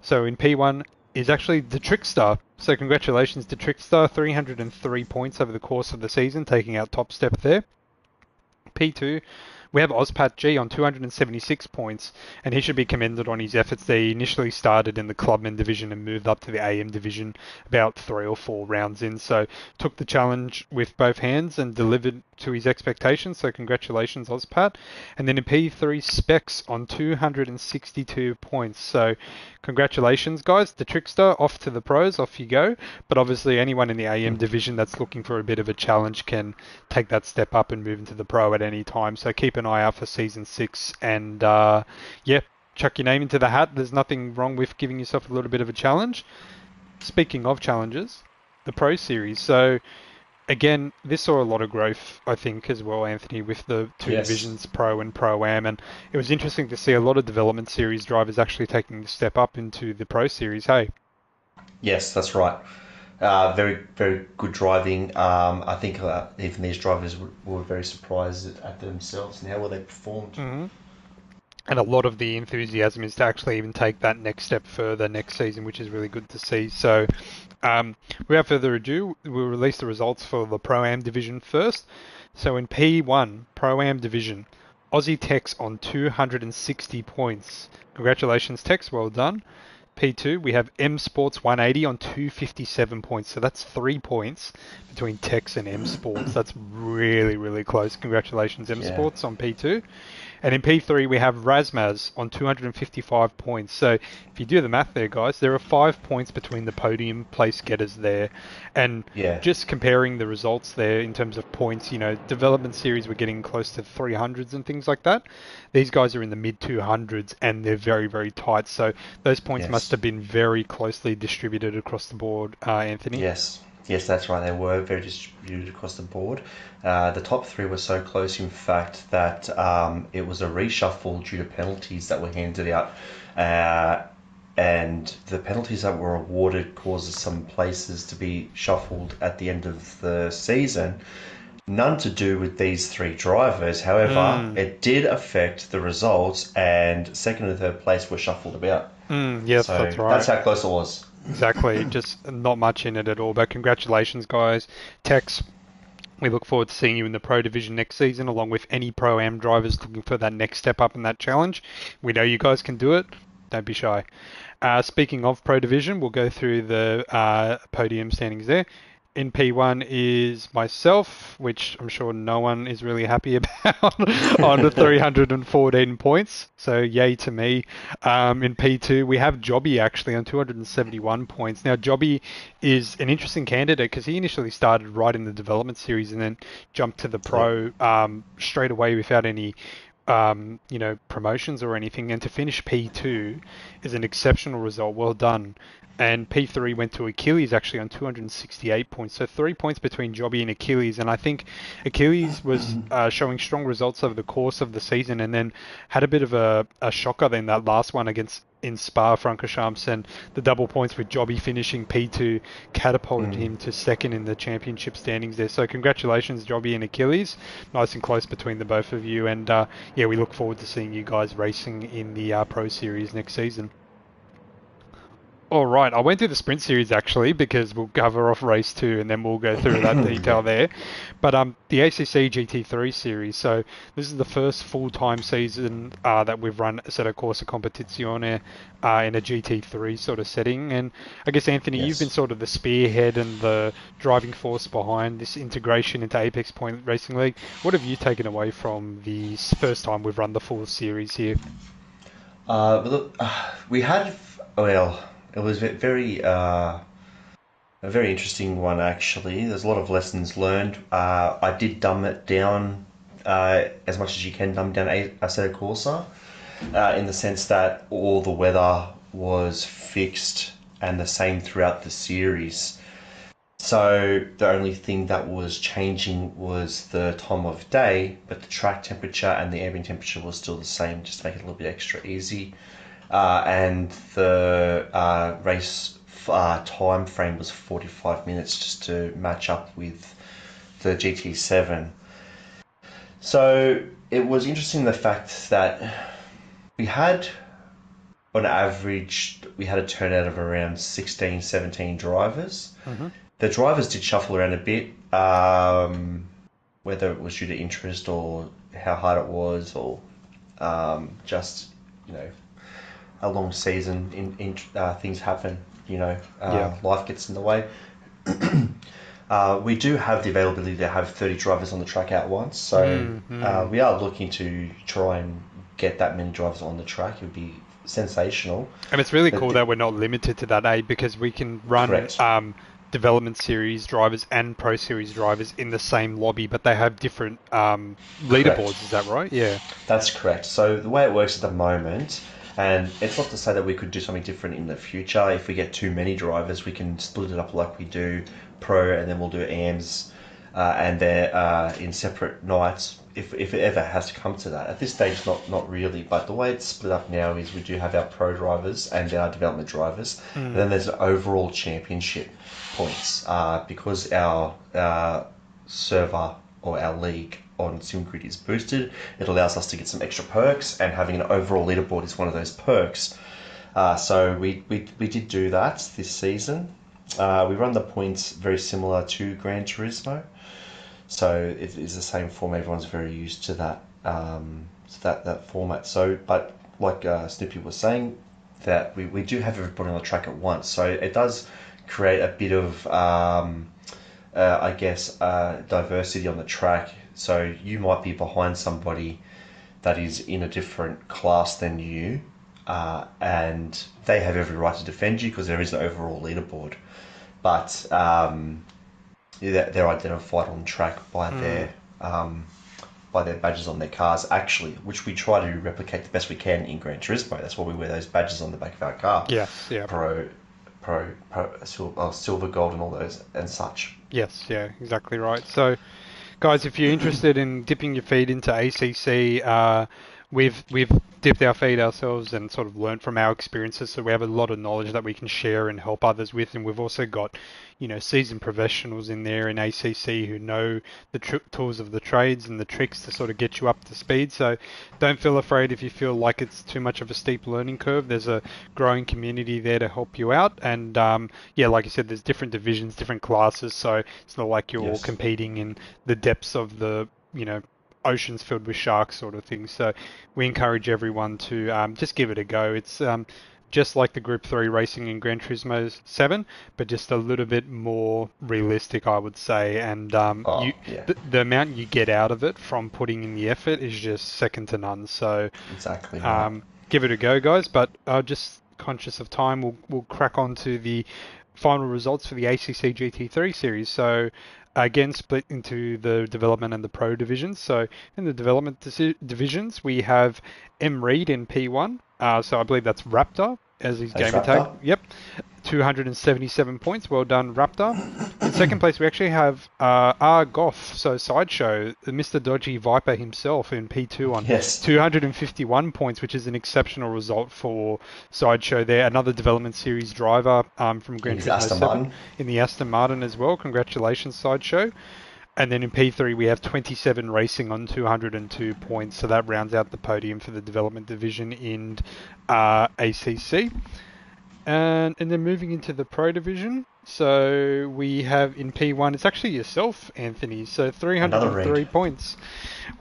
So in P1 is actually the Trickster. So congratulations to Trickster, 303 points over the course of the season, taking out top step there. P2 We have Ozpat G on 276 points, and he should be commended on his efforts there. He initially started in the Clubman division and moved up to the AM division about 3 or 4 rounds in, so took the challenge with both hands and delivered to his expectations, so congratulations Ozpat. And then in P3, Specs on 262 points, so congratulations guys. The Trickster off to the pros, off you go. But obviously anyone in the AM division that's looking for a bit of a challenge can take that step up and move into the pro at any time. So keep an eye out for season 6 and yeah, chuck your name into the hat. There's nothing wrong with giving yourself a little bit of a challenge. Speaking of challenges, the Pro Series. So again, this saw a lot of growth, I think, as well, Anthony, with the two Yes. divisions, Pro and Pro-Am, and it was interesting to see a lot of development series drivers actually taking the step up into the Pro Series. Hey. Yes, that's right. Very, very good driving. I think even these drivers were very surprised at themselves and how well they performed. Mm-hmm. And a lot of the enthusiasm is to actually even take that next step further next season, which is really good to see. So, without further ado, we'll release the results for the Pro-Am division first. So in P1, Pro-Am division, Aussie Tex on 260 points. Congratulations, Tex, well done. P2, we have M Sports 180 on 257 points. So that's 3 points between Tex and M Sports. That's really, really close. Congratulations, M Yeah. Sports on P2. And in P3, we have Razmaz on 255 points. So if you do the math there, guys, there are 5 points between the podium place getters there. And Yeah. just comparing the results there in terms of points, development series were getting close to 300s and things like that. These guys are in the mid 200s and they're very, very tight. So those points must Yes. have been very closely distributed across the board, Anthony. Yes. Yes, that's right. They were very distributed across the board. The top three were so close, in fact, that it was a reshuffle due to penalties that were handed out. And the penalties that were awarded caused some places to be shuffled at the end of the season. None to do with these three drivers. However, it did affect the results, and second and third place were shuffled about. Yes, So that's right. that's how close it was. Exactly. Just not much in it at all. But congratulations, guys. Tex, we look forward to seeing you in the Pro Division next season, along with any Pro-Am drivers looking for that next step up in that challenge. We know you guys can do it. Don't be shy. Speaking of Pro Division, we'll go through the podium standings there. In P1 is myself, which I'm sure no one is really happy about, on 314 points. So yay to me. In P2, we have Jobby actually on 271 points. Now, Jobby is an interesting candidate because he initially started right in the development series and then jumped to the Pro straight away without any promotions or anything. And to finish P2 is an exceptional result. Well done. And P3 went to Achilles actually on 268 points. So 3 points between Jobby and Achilles. And I think Achilles was showing strong results over the course of the season and then had a bit of a shocker then that last one against in Spa-Francorchamps, and the double points with Jobby finishing P2 catapulted him to second in the championship standings there. So congratulations, Jobby and Achilles. Nice and close between the both of you. And yeah, we look forward to seeing you guys racing in the Pro Series next season. All right, I went through the sprint series actually because we'll cover off race 2 and then we'll go through that detail there. But the ACC GT3 series, so this is the first full-time season that we've run Assetto Corsa Competizione in a GT3 sort of setting. And I guess, Anthony, you've been sort of the spearhead and the driving force behind this integration into Apex Point Racing League. What have you taken away from the first time we've run the full series here? Look, we had, well, it was a very interesting one actually. There's a lot of lessons learned. I did dumb it down as much as you can dumb down Assetto Corsa, in the sense that all the weather was fixed and the same throughout the series. So the only thing that was changing was the time of day, but the track temperature and the ambient temperature was still the same, just to make it a little bit extra easy. And the race time frame was 45 minutes just to match up with the GT7. So it was interesting the fact that we had, on average, we had a turnout of around 16, 17 drivers. The drivers did shuffle around a bit, whether it was due to interest or how hard it was, or just you know a long season in things happen. Yeah. Life gets in the way. We do have the availability to have 30 drivers on the track at once, so Mm-hmm. we are looking to try and get that many drivers on the track. It would be sensational. And it's really But cool that we're not limited to that, because we can run correct, development series drivers and pro series drivers in the same lobby, but they have different correct. leaderboards. Is that right? Yeah. That's correct. So the way it works at the moment, and it's not to say that we could do something different in the future. If we get too many drivers, we can split it up like we do pro, and then we'll do AMs, and they're in separate nights. If it ever has to come to that, at this stage, not really. But the way it's split up now is we do have our pro drivers and our development drivers, and then Mm. there's an overall championship points because our server or our league on SimGrid is boosted. It allows us to get some extra perks, and having an overall leaderboard is one of those perks. So we did do that this season. We run the points very similar to Gran Turismo, so it is the same form. Everyone's very used to that format. So, but like Snoopy was saying, that we do have everybody on the track at once, so it does create a bit of I guess diversity on the track. So you might be behind somebody that is in a different class than you, and they have every right to defend you because there is an overall leaderboard. But they're identified on track Mm. by their badges on their cars, actually, which we try to replicate the best we can in Gran Turismo. That's why we wear those badges on the back of our car. Yes. Yeah. Pro, silver, gold, and all those and such. Yes. Yeah. Exactly right. So, guys, if you're interested in dipping your feet into ACC, we've dipped our feet ourselves and sort of learned from our experiences. So we have a lot of knowledge that we can share and help others with. And we've also got, seasoned professionals in there in ACC who know the tools of the trades and the tricks to sort of get you up to speed. So don't feel afraid if you feel like it's too much of a steep learning curve. There's a growing community there to help you out. And yeah, like you said, there's different divisions, different classes. So it's not like you're all Yes. competing in the depths of the, oceans filled with sharks sort of thing. So we encourage everyone to just give it a go. It's just like the Group 3 racing in Gran Turismo 7, but just a little bit more realistic, I would say. And Oh, yeah, the amount you get out of it from putting in the effort is just second to none. So exactly right. give it a go, guys. But just conscious of time, we'll crack on to the final results for the ACC GT3 series. So again, split into the development and the pro divisions. So in the development divisions, we have M Reed in P1. So I believe that's Raptor as his That's gamer wrapped tag. up. Yep, 277 points. Well done, Raptor. In second place, we actually have R Goff, so Sideshow, Mr. Dodgy Viper himself in P2 on Yes, 251 points, which is an exceptional result for Sideshow there. Another development series driver from in Gran his Turismo Aston 7 Martin. in the Aston Martin as well. Congratulations, Sideshow. And then in P3, we have 27 Racing on 202 points. So that rounds out the podium for the development division in ACC. And then moving into the pro division, so we have in P1, it's actually yourself, Anthony. So Another red. 303 points.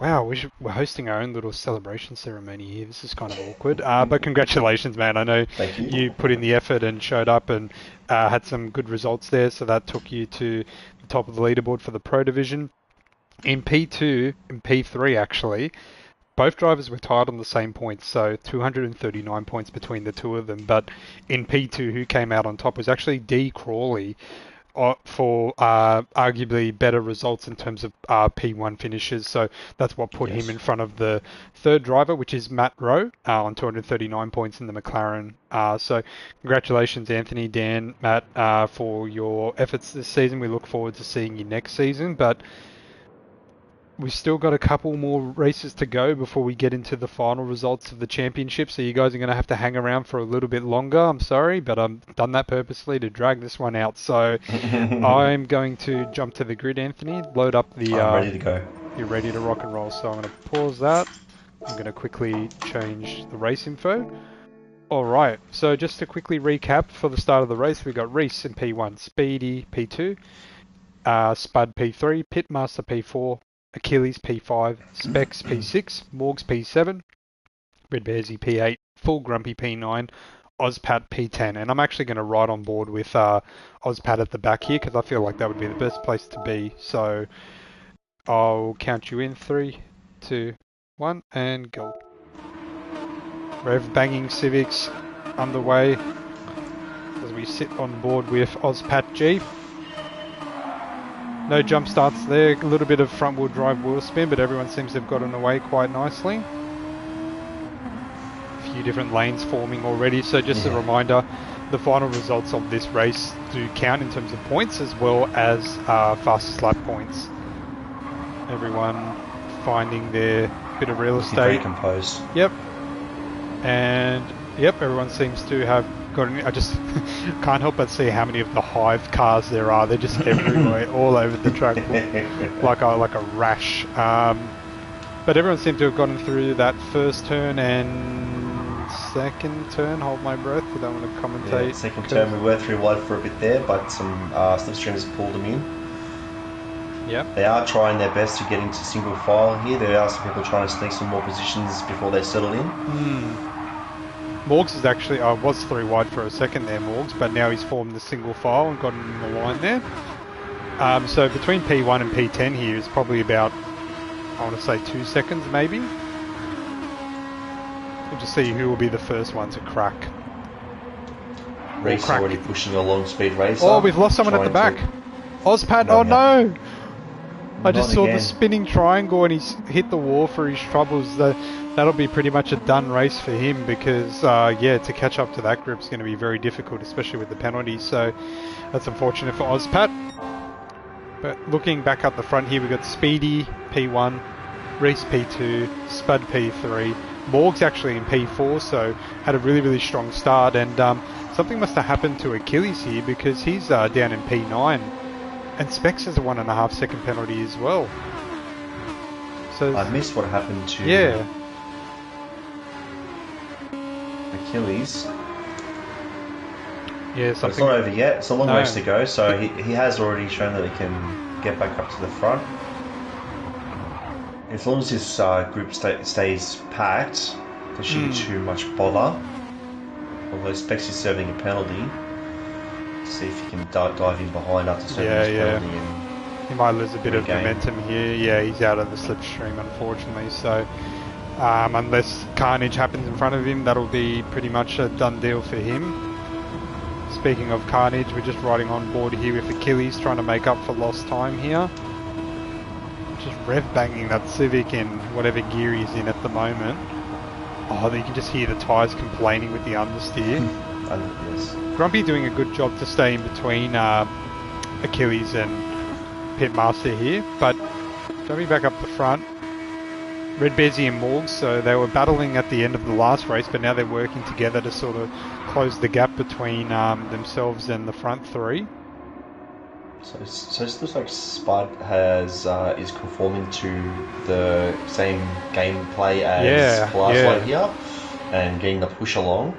Wow, we're hosting our own little celebration ceremony here. This is kind of awkward. But congratulations, man. I know Thank you. you put in the effort and showed up and had some good results there. So that took you to the top of the leaderboard for the pro division. In P2 and P3, actually, both drivers were tied on the same points, so 239 points between the two of them. But in P2, who came out on top was actually D. Crawley for arguably better results in terms of P1 finishes. So that's what put him Yes. in front of the third driver, which is Matt Rowe, on 239 points in the McLaren. So congratulations, Anthony, Dan, Matt, for your efforts this season. We look forward to seeing you next season. But we've still got a couple more races to go before we get into the final results of the championship, so you guys are going to have to hang around for a little bit longer. I'm sorry, but I've done that purposely to drag this one out. So I'm going to jump to the grid, Anthony, load up the... I'm ready to go. you're ready to rock and roll, so I'm going to pause that. I'm going to quickly change the race info. Alright, so just to quickly recap for the start of the race, we've got Reese in P1, Speedy P2, Spud P3, Pitmaster P4, Achilles P5, Specs P6, Morgs P7, Red Bearsy P8, Full Grumpy P9, Ozpat P10. And I'm actually going to ride on board with Ozpat at the back here because I feel like that would be the best place to be. So I'll count you in 3, 2, 1, and go. Rev banging Civics underway as we sit on board with Ozpat G. No jump starts there, a little bit of front wheel drive wheel spin, but everyone seems to have gotten away quite nicely. A few different lanes forming already, so just a reminder, the final results of this race do count in terms of points as well as fastest lap points. Everyone finding their bit of real estate. Very composed. Yep. And yep, everyone seems to have gotten. I just can't help but see how many of the Hive cars there are. They're just everywhere, all over the track, like a rash. But everyone seemed to have gotten through that first turn and second turn. Hold my breath, I don't want to commentate. Yeah, second turn we were through wide for a bit there, but some slipstreams pulled them in. Yep. They are trying their best to get into single file here. There are some people trying to sneak some more positions before they settle in. Morgs is actually, was 3 wide for a second there, Morgs, but now he's formed the single file and gotten in the line there. So between P1 and P10 here is probably about, I want to say 2 seconds maybe. We'll just see who will be the first one to crack. Reese already pushing a long speed racer. Oh, we've lost someone at the back. Ozpat, oh no! I just saw the spinning triangle and he's hit the wall for his troubles. That'll be pretty much a done race for him because, yeah, to catch up to that group is going to be very difficult, especially with the penalties. So that's unfortunate for Ozpat. But looking back up the front here, we've got Speedy P1, Reese P2, Spud P3, Morg's actually in P4, so had a really, really strong start. And something must have happened to Achilles here because he's down in P9. And Specs has a 1.5 second penalty as well. So I missed what happened to Achilles. Yeah, but it's not over yet. It's a long race to go, so he has already shown that he can get back up to the front. As long as this group stays packed, there shouldn't be too much bother. Although Specs is serving a penalty. See if he can dive in behind after serving his penalty. And he might lose a bit of momentum here. Yeah, he's out of the slipstream, unfortunately. So unless carnage happens in front of him, that'll be pretty much a done deal for him. Speaking of carnage, we're just riding on board here with Achilles, trying to make up for lost time here. Just rev banging that Civic in whatever gear he's in at the moment. Oh, you can just hear the tyres complaining with the understeer. Yes. Grumpy doing a good job to stay in between Achilles and Pitmaster here, but jumping back up the front, Red Bearsy and Morgs, so they were battling at the end of the last race, but now they're working together to sort of close the gap between themselves and the front three. So it looks like Spud is conforming to the same gameplay as Glasgow here, and getting the push along.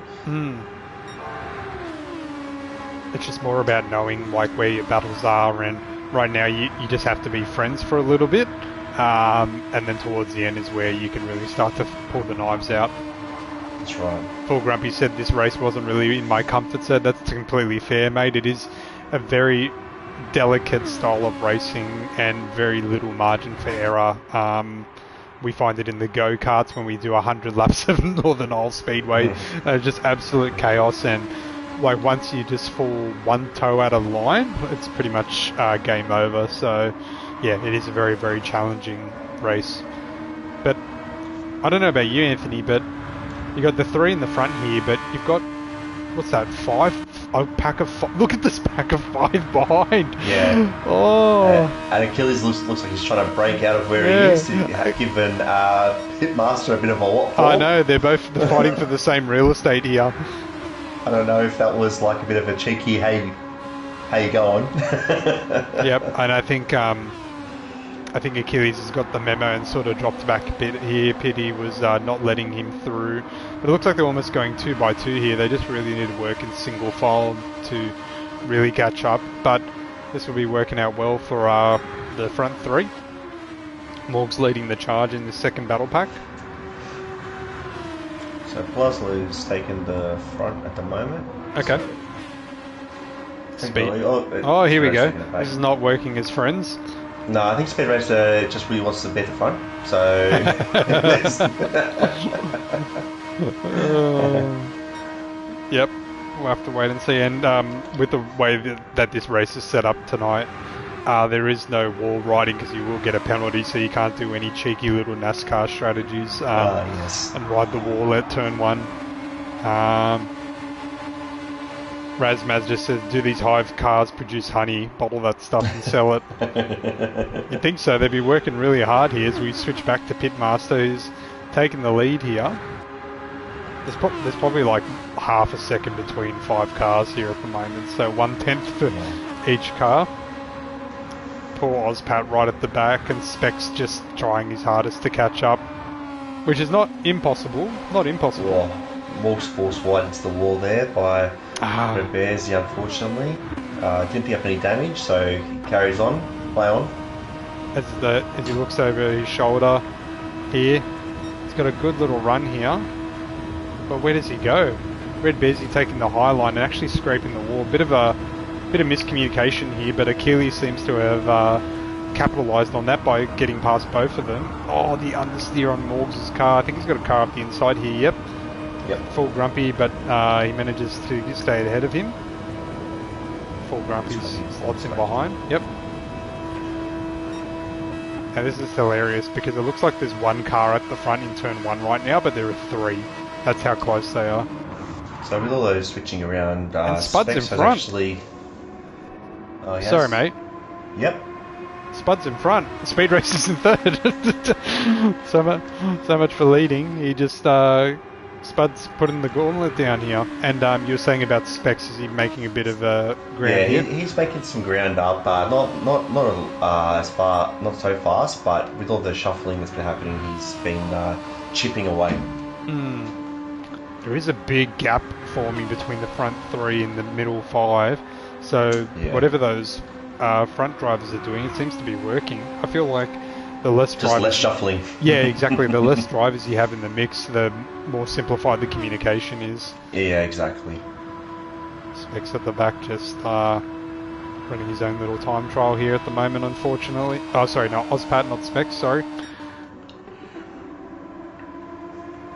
It's just more about knowing like where your battles are, and right now you just have to be friends for a little bit, and then towards the end is where you can really start to pull the knives out. That's right. Full Grumpy said this race wasn't really in my comfort zone. That's completely fair, mate. It is a very delicate style of racing and very little margin for error. We find it in the go-karts when we do 100 laps of Northern Isle Speedway. Just absolute chaos, and like once you just fall one toe out of line, it's pretty much game over. So yeah, it is a very, very challenging race. But I don't know about you, Anthony, but you got the 3 in the front here, but you've got, what's that, 5? A pack of 5. Look at this pack of 5 behind. Yeah. Oh. And Achilles looks like he's trying to break out of where he is, given Pitmaster a bit of a what for. I know, they're both fighting for the same real estate here. I don't know if that was like a bit of a cheeky, hey, how you going? Yep, and I think Achilles has got the memo and sort of dropped back a bit here. Pity was not letting him through. But it looks like they're almost going 2 by 2 here. They just really need to work in single file to really catch up. But this will be working out well for the front 3. Morg's leading the charge in the second battle pack. So Plaslo's taken the front at the moment. Okay. So Speed. Oh, here we go. This is not working as friends. No, I think Speed Racer just really wants to bet the front. So. Yep. We'll have to wait and see. And with the way that this race is set up tonight, there is no wall riding because you will get a penalty, so you can't do any cheeky little NASCAR strategies Yes. and ride the wall at turn 1. Razmaz just said, do these hive cars produce honey? Bottle that stuff and sell it. You'd think so. They'd be working really hard here as we switch back to Pitmaster, who's taking the lead here. There's probably like half a second between 5 cars here at the moment, so 1/10 for each car. Poor Ozpat right at the back, and Specs just trying his hardest to catch up, which is not impossible. Not impossible. Well, Morg's force widens the wall there by Bearsy, unfortunately. Didn't pick up any damage, so he carries on, play on. As he looks over his shoulder here, he's got a good little run here. But where does he go? Red Bearsy taking the high line and actually scraping the wall. Bit of miscommunication here, but Achilles seems to have capitalised on that by getting past both of them. Oh, the understeer on Morgs' car. I think he's got a car up the inside here. Yep. Full Grumpy, but he manages to stay ahead of him. Full Grumpy's lots in behind. Yep. Now this is hilarious because it looks like there's one car at the front in turn 1 right now, but there are 3. That's how close they are. So with all those switching around, and Spud's in front. Actually... Oh, yes. Sorry, mate. Yep. Spud's in front. Speed Racer's in third. so much for leading. He just Spud's putting the gauntlet down here. And you were saying about Specs, is he making a bit of ground here? He's making some ground up. Not so fast, but with all the shuffling that's been happening, he's been chipping away. There is a big gap forming between the front 3 and the middle 5. So whatever those front drivers are doing, it seems to be working. I feel like the less shuffling. Yeah, exactly. The less drivers you have in the mix, the more simplified the communication is. Yeah, exactly. Specs at the back just running his own little time trial here at the moment, unfortunately. Oh, sorry, no, Ozpat, not Specs, sorry.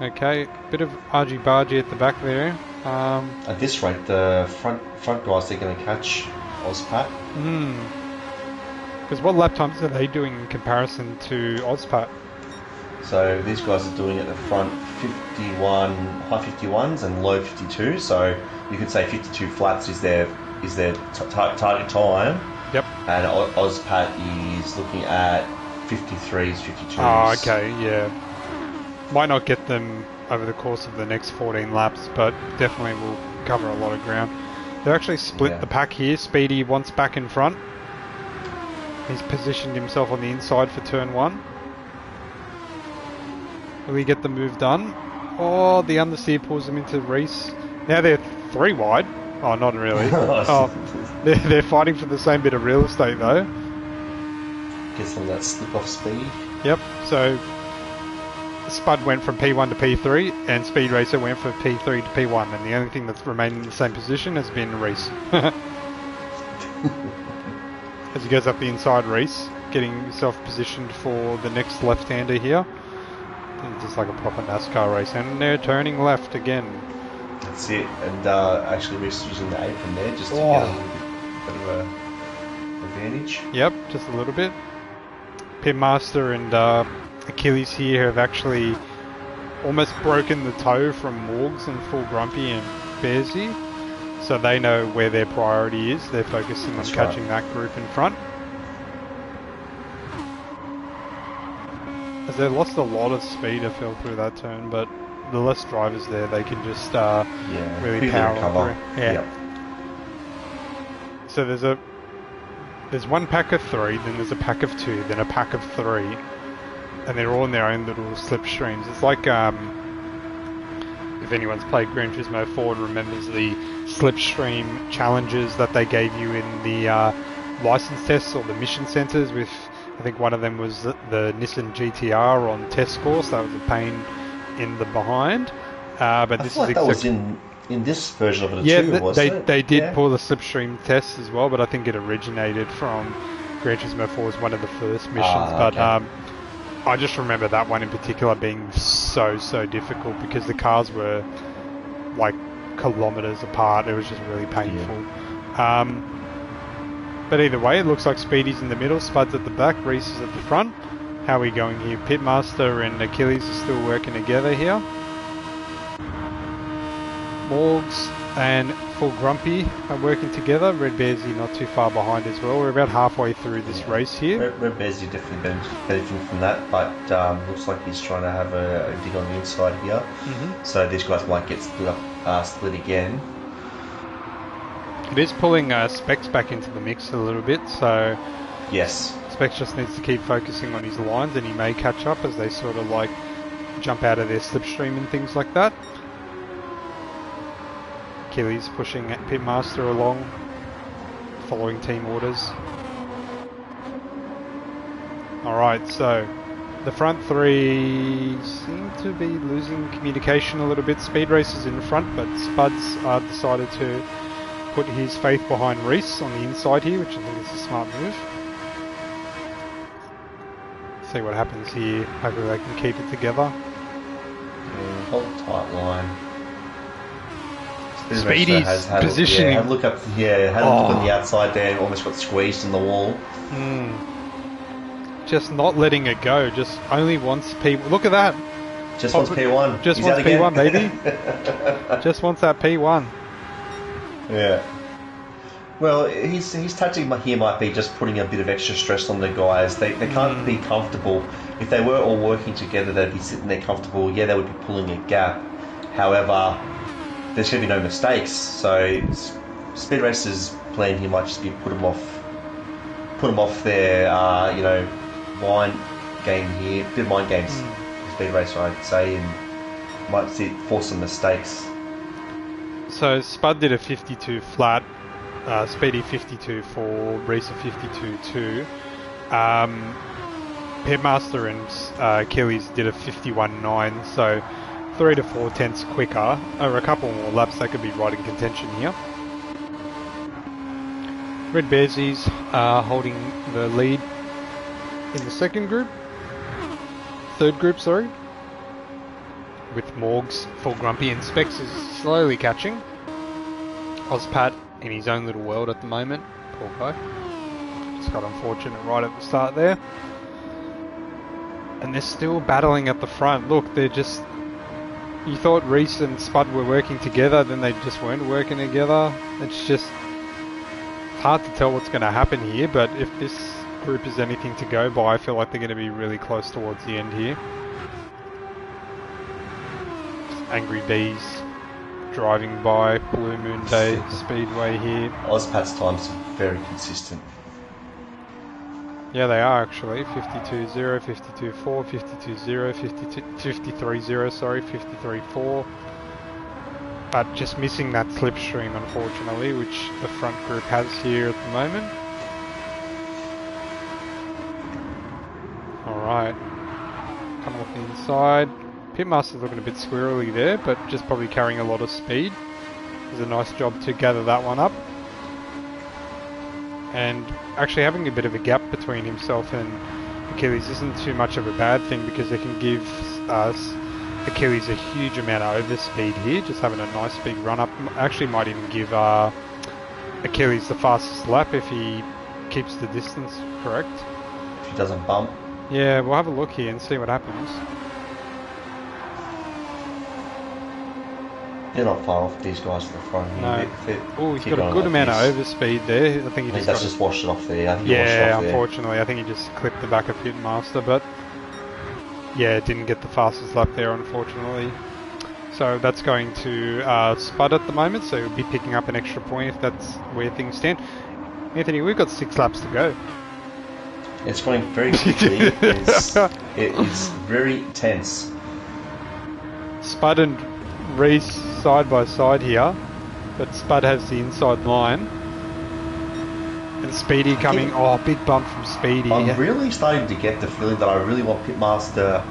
Okay, bit of argy-bargy at the back there. At this rate, the front guys, they're going to catch Ozpat. Because what lap times are they doing in comparison to Ozpat? So these guys are doing at the front 51, high 51s and low 52. So you could say 52 flats is their target time. Yep. And Ozpat is looking at 53s, 52s. Oh, okay, yeah. Might not get them over the course of the next 14 laps, but definitely will cover a lot of ground. They're actually split the pack here. Speedy wants back in front. He's positioned himself on the inside for turn 1. Will he get the move done? Oh, the understeer pulls him into Reese. Now they're 3 wide. Oh, not really. They're fighting for the same bit of real estate though. Get some of that slip off speed. Yep, so Spud went from P1 to P3 and Speed Racer went from P3 to P1, and the only thing that's remained in the same position has been Reese. As he goes up the inside, Reese getting himself positioned for the next left-hander here. It's just like a proper NASCAR race, and they're turning left again. That's it, and actually Reese using the apron there just to get a little bit of an advantage. Yep, just a little bit. Pitmaster and Achilles here have actually almost broken the toe from Morgs and Full Grumpy and Bearsy, so they know where their priority is. They're focusing on catching that group in front. As they lost a lot of speed, I feel, through that turn, but the less drivers there, they can just really power through. Yeah. So there's one pack of 3, then there's a pack of 2, then a pack of 3. And they're all in their own little slipstreams. It's like, if anyone's played Gran Turismo 4 and remembers the slipstream challenges that they gave you in the license tests or the mission centres with I think one of them was the Nissan GTR on test course. That was a pain in the behind. But I this feel is like that was in this version of it yeah, too, wasn't it? they did Yeah. pull the slipstream tests as well, but I think it originated from Gran Turismo 4 as one of the first missions. Ah, But okay. I just remember that one in particular being so difficult because the cars were like kilometers apart. It was just really painful. Yeah. But either way, it looks like Speedy's in the middle, Spud's at the back, Reese is at the front. How are we going here? Pitmaster and Achilles are still working together here. Morgs and Full Grumpy are working together. Red Bearsy not too far behind as well. We're about halfway through this race here. Red Bearsy definitely benefiting from that, but looks like he's trying to have a dig on the inside here. So these guys might get split again. It is pulling Specs back into the mix a little bit, so yes, Specs just needs to keep focusing on his lines, and he may catch up as they sort of like jump out of their slipstream and things like that. Achilles pushing Pitmaster along, following team orders. Alright, so the front three seem to be losing communication a little bit. Speed Racer's in front, but Spuds decided to put his faith behind Reese on the inside here, which I think is a smart move. See what happens here. Hopefully they can keep it together. Yeah, hold a tight line. Speedy's positioning. Had a look up. Yeah, had a look on the outside there and almost got squeezed in the wall. Just not letting it go. Just only wants P. Look at that. Just wants P1. Just He's wants P1, baby. Just wants that P1. Yeah. Well, his tactic here might be just putting a bit of extra stress on the guys. They can't be comfortable. If they were all working together, they'd be sitting there comfortable. Yeah, they would be pulling a gap. However, there's going to be no mistakes. So Speed Racer's plan here might just be put them off their mind game here. Bit of mind games. Speed Racer, I'd say, and might force some mistakes. So Spud did a 52 flat, Speedy 52 for Reese 52.2. Pitmaster and Achilles did a 51.9, so 3 to 4 tenths quicker. Over a couple more laps, they could be right in contention here. Red Bearsies holding the lead in the third group, sorry. With Morgs, Full Grumpy and Specs is slowly catching. Ozpat in his own little world at the moment. Poor guy. Just got unfortunate right at the start there. And they're still battling at the front. Look, they're just... You thought Reese and Spud were working together, then they just weren't working together. It's just hard to tell what's going to happen here, but if this group is anything to go by, I feel like they're going to be really close towards the end here. Angry Bees driving by Blue Moon Day Speedway here. Ozpat's times are very consistent. Yeah, they are actually. 52.0, 52.4, 52.0, 53.0, sorry, 53.4. But just missing that slipstream, unfortunately, which the front group has here at the moment. Alright. Come off the inside. Pitmaster's looking a bit squirrely there, but just probably carrying a lot of speed. Does a nice job to gather that one up. And actually having a bit of a gap between himself and Achilles isn't too much of a bad thing, because they can give us Achilles a huge amount of overspeed here, just having a nice big run up. Actually might even give Achilles the fastest lap if he keeps the distance correct. If he doesn't bump. Yeah, we'll have a look here and see what happens. They're not far off these guys at the front here. No. Oh, he's got a good amount of overspeed there. I think that's just washed it off there. Yeah, unfortunately, I think he just clipped the back of Pitmaster, but yeah, didn't get the fastest lap there, unfortunately. So that's going to Spud at the moment, so he'll be picking up an extra point if that's where things stand. Anthony, we've got 6 laps to go. It's going very quickly. It's very tense. Spud and Reese side by side here, but Spud has the inside line. And Speedy coming. Oh, big bump from Speedy. I'm really starting to get the feeling that I really want Pitmaster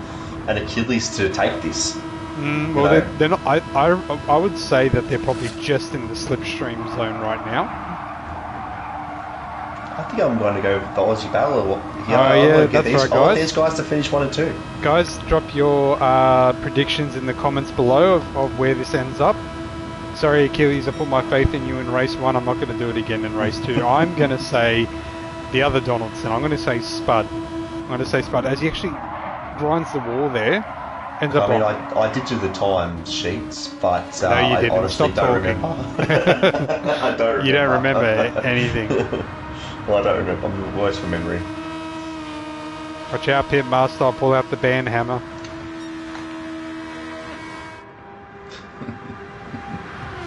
and Achilles to take this. Well, they're not. I would say that they're probably just in the slipstream zone right now. I think I'm going to go with the Aussie Battle. That's right, guys. I want these guys to finish 1 and 2. Guys, drop your predictions in the comments below of where this ends up. Sorry, Achilles, I put my faith in you in race 1. I'm not going to do it again in race 2. I'm going to say the other Donaldson. I'm going to say Spud. As he actually grinds the wall there. I did do the time sheets, but no, you didn't. I honestly don't remember. I don't remember. You don't remember anything. Well, I don't remember. I'm worse from memory. Watch out, Pitmaster. I'll pull out the band hammer.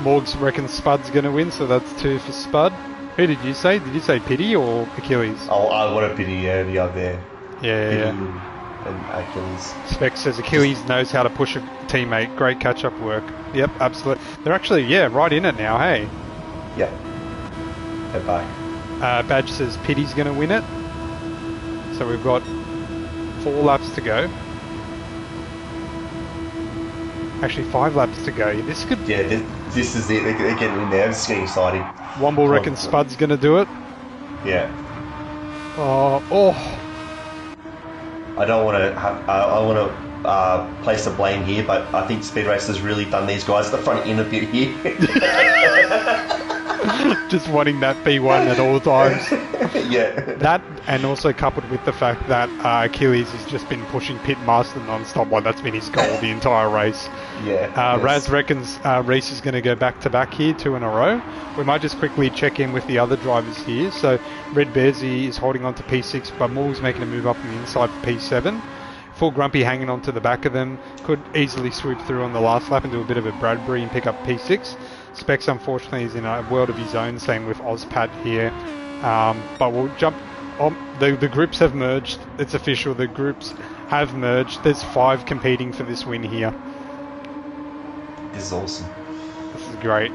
Morgs reckons Spud's going to win, so that's 2 for Spud. Who did you say? Did you say Pity or Achilles? Oh, I want a Pity, the other. Yeah. And Achilles. Spec says Achilles knows how to push a teammate. Great catch-up work. Yep, absolutely. They're actually, right in it now, hey? Yep. Head back. Badge says Pity's going to win it. So we've got 4 laps to go. Actually, 5 laps to go. This could... Yeah, this is it. They're getting in there. This is getting exciting. Womble reckons Spud's going to do it. Yeah. Oh. I don't want to I want to place the blame here, but I think Speed Racer's really done these guys at the front in a bit here. Just wanting that B1 at all times. Yeah. That, and also coupled with the fact that Achilles has just been pushing Pitmaster non-stop. Well, that's been his goal the entire race. Yeah. Raz reckons Reese is going to go back-to-back here, 2 in a row. We might just quickly check in with the other drivers here. So Red Bearsy is holding on to P6, but Morg's making a move up on the inside for P7. Full Grumpy hanging on to the back of them. Could easily swoop through on the last lap and do a bit of a Bradbury and pick up P6. Specs, unfortunately, is in a world of his own, same with Ozpat here. But we'll jump on. The groups have merged. It's official. The groups have merged. There's 5 competing for this win here. This is awesome. This is great.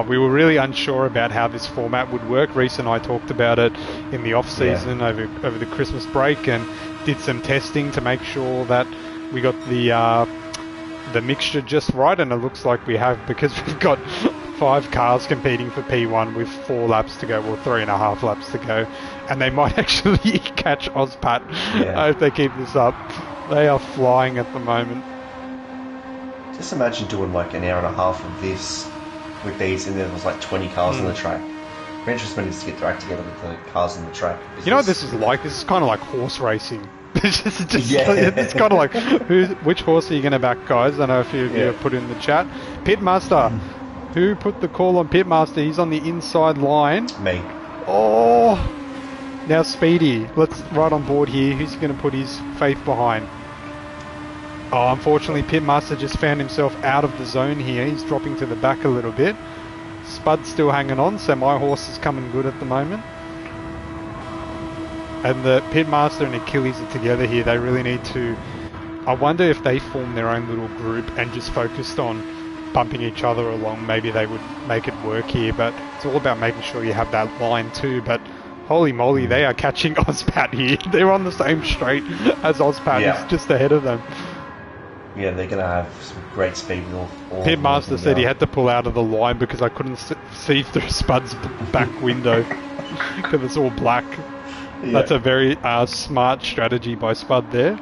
We were really unsure about how this format would work. Reese and I talked about it in the off-season over the Christmas break and did some testing to make sure that we got the mixture just right, and it looks like we have, because we've got 5 cars competing for P1 with 4 laps to go, or 3.5 laps to go, and they might actually catch Ozpat if they keep this up. They are flying at the moment. Just imagine doing like an hour and a half of this with these, and there was like 20 cars on the track. Very interesting to get their act together with the cars on the track. You know what this is like? This is kind of like horse racing. It's kind of like, which horse are you going to back, guys? I don't know if you have put in the chat. Pitmaster. Who put the call on Pitmaster? He's on the inside line. Me. Oh! Now Speedy. Let's right on board here. Who's going to put his faith behind? Oh, unfortunately, Pitmaster just found himself out of the zone here. He's dropping to the back a little bit. Spud's still hanging on, so my horse is coming good at the moment. And the Pitmaster and Achilles are together here. They really need to... I wonder if they form their own little group and just focused on bumping each other along. Maybe they would make it work here, but it's all about making sure you have that line too. But holy moly, they are catching Ozpat here. They're on the same straight as Ozpat. He's just ahead of them. Yeah, they're going to have some great speed. Pitmaster said he had to pull out of the line because I couldn't see through Spud's back window because it's all black. Yeah. That's a very smart strategy by Spud there,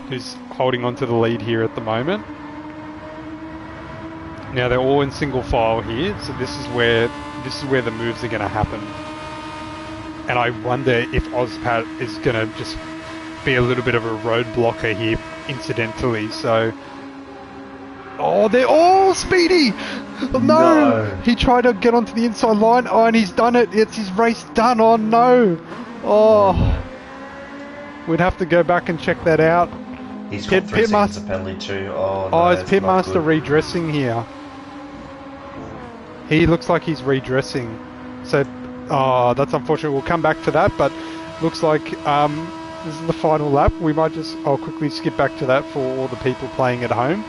who's holding on to the lead here at the moment. Now they're all in single file here, so this is where the moves are going to happen. And I wonder if Ozpat is going to just be a little bit of a roadblocker here, incidentally. So, they're Speedy. No, he tried to get onto the inside line. Oh, and he's done it. It's his race done. Oh no. Oh, we'd have to go back and check that out. He's got 3 seconds of penalty too. Oh, no, is Pitmaster redressing here? He looks like he's redressing. So, that's unfortunate. We'll come back to that, but looks like this is the final lap. We might I'll quickly skip back to that for all the people playing at home.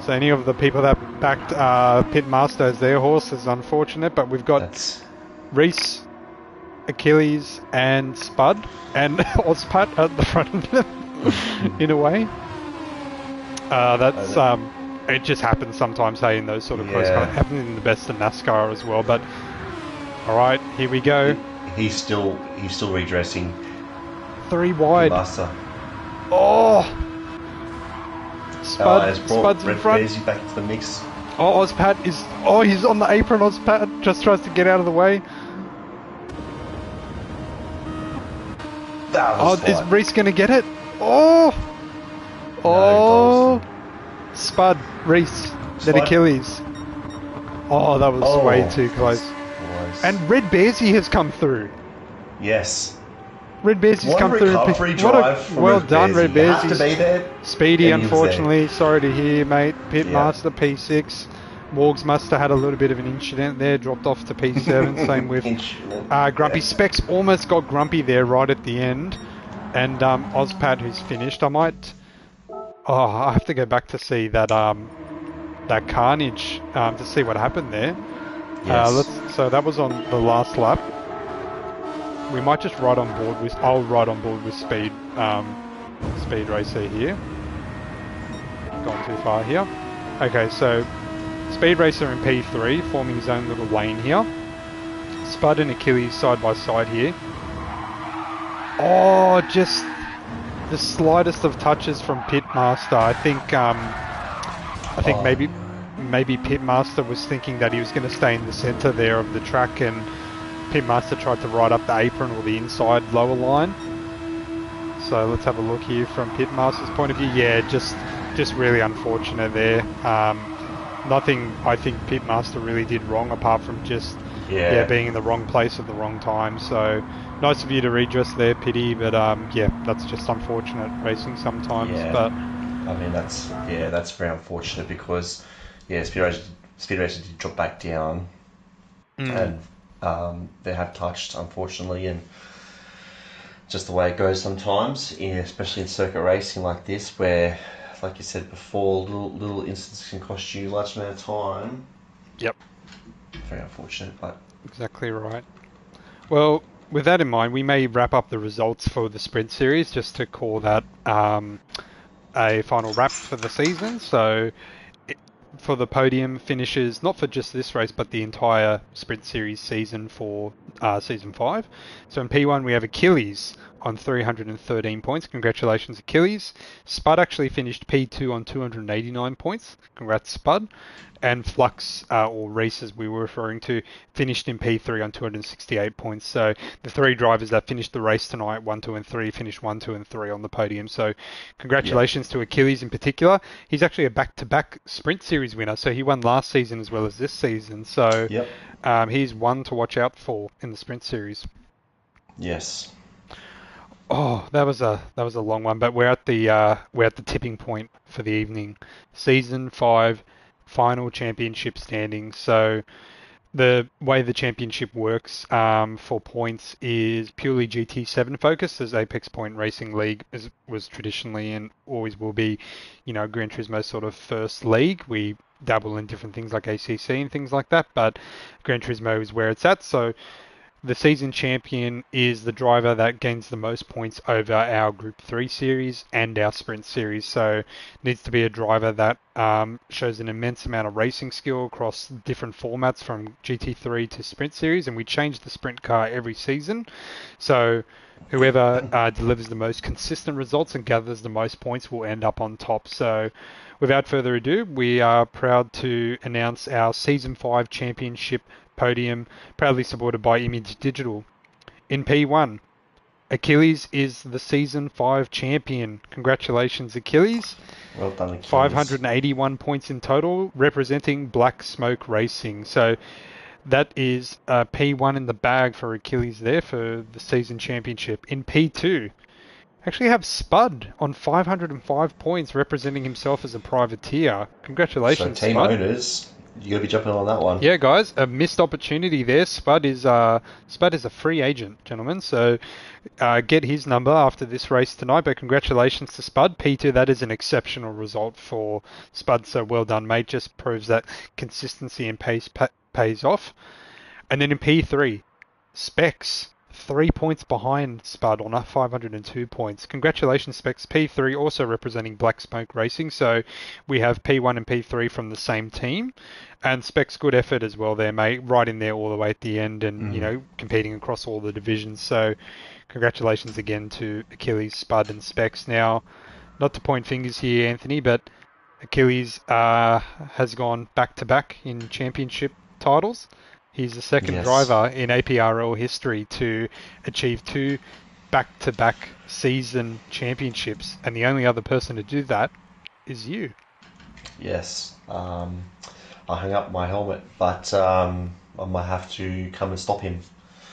So any of the people that backed Pitmaster as their horse is unfortunate, but we've got Reese Achilles and Spud and Ozpat at the front of them in a way. That's it just happens sometimes, hey, in those sort of close Yeah. happens in the best of NASCAR as well. But all right, here we go. He's still redressing. 3 wide. Master. Oh, Spud's in Red front. Bearsy back into the mix. Oh, Ozpat is. Oh, he's on the apron. Ozpat just tries to get out of the way. Is Reese going to get it? Oh! Oh! Spud, Reese, then Achilles. Oh, that was way too close. And Red Bearsy has come through. Yes. Red Bearsy's come through. Well done, Red Bearsy. Have to be there. Speedy, unfortunately. Sorry to hear, mate. Pitmaster P6. Morgs must have had a little bit of an incident there, dropped off to P7, same with Grumpy. Specs almost got Grumpy there right at the end, and Ozpad, who's finished. I have to go back to see that that carnage to see what happened there. Yes. So that was on the last lap. We might just I'll ride on board with Speed Racer here. Gone too far here. Okay, so Speed Racer in P3, forming his own little lane here. Spud and Achilles side by side here. Oh, just the slightest of touches from Pitmaster. I think maybe Pitmaster was thinking that he was going to stay in the centre there of the track, and Pitmaster tried to ride up the apron or the inside lower line. So let's have a look here from Pitmaster's point of view. Yeah, just really unfortunate there. Nothing I think Pitmaster really did wrong apart from just being in the wrong place at the wrong time. So nice of you to redress there, Pitty, but that's just unfortunate racing sometimes. Yeah. But I mean that's very unfortunate because Speed Racer did drop back down and they have touched, unfortunately, and just the way it goes sometimes, especially in circuit racing like this, where, like you said before, little instances can cost you a large amount of time. Yep. Very unfortunate, but exactly right. Well, with that in mind, we may wrap up the results for the sprint series just to call that a final wrap for the season. So for the podium finishes, not for just this race, but the entire sprint series season for season 5. So in P1 we have Achilles on 313 points. Congratulations, Achilles. Spud actually finished P2 on 289 points. Congrats, Spud. And Flux, or Reese as we were referring to, finished in P3 on 268 points. So the 3 drivers that finished the race tonight, 1, 2 and 3, finished 1, 2 and 3 on the podium. So congratulations to Achilles in particular. He's actually a back-to-back sprint series winner. So he won last season as well as this season. So he's one to watch out for in the sprint series. Yes. Oh, that was a long one, but we're at the tipping point for the evening. Season 5 final championship standings. So the way the championship works for points is purely GT7 focused, as Apex Point Racing League was traditionally and always will be, Gran Turismo's sort of first league. We dabble in different things like ACC and things like that, but Gran Turismo is where it's at. So the season champion is the driver that gains the most points over our Group 3 series and our Sprint series. So it needs to be a driver that shows an immense amount of racing skill across different formats from GT3 to Sprint series. And we change the Sprint car every season. So whoever delivers the most consistent results and gathers the most points will end up on top. So without further ado, we are proud to announce our Season 5 Championship podium, proudly supported by Image Digital. In P1, Achilles is the Season 5 champion. Congratulations, Achilles. Well done, Achilles. 581 points in total, representing Black Smoke Racing. So that is P1 in the bag for Achilles there for the season championship. In P2, actually have Spud on 505 points, representing himself as a privateer. Congratulations, so team Spud. Owners, you gotta be jumping on that one. Yeah, guys, a missed opportunity there. Spud is a free agent, gentlemen. So get his number after this race tonight. But congratulations to Spud. P2, that is an exceptional result for Spud. So well done, mate. Just proves that consistency and pace pays off. And then in P3, Specs, 3 points behind Spud on 502 points. Congratulations, Specs. P3 also representing Black Smoke Racing. So we have P1 and P3 from the same team. And Specs, good effort as well there, mate. Right in there all the way at the end and, Mm. competing across all the divisions. So congratulations again to Achilles, Spud, and Specs. Now, not to point fingers here, Anthony, but Achilles has gone back to back in championship titles. He's the second Yes. driver in APRL history to achieve two back to back season championships, and the only other person to do that is you. Yes. I hung up my helmet, but I might have to come and stop him.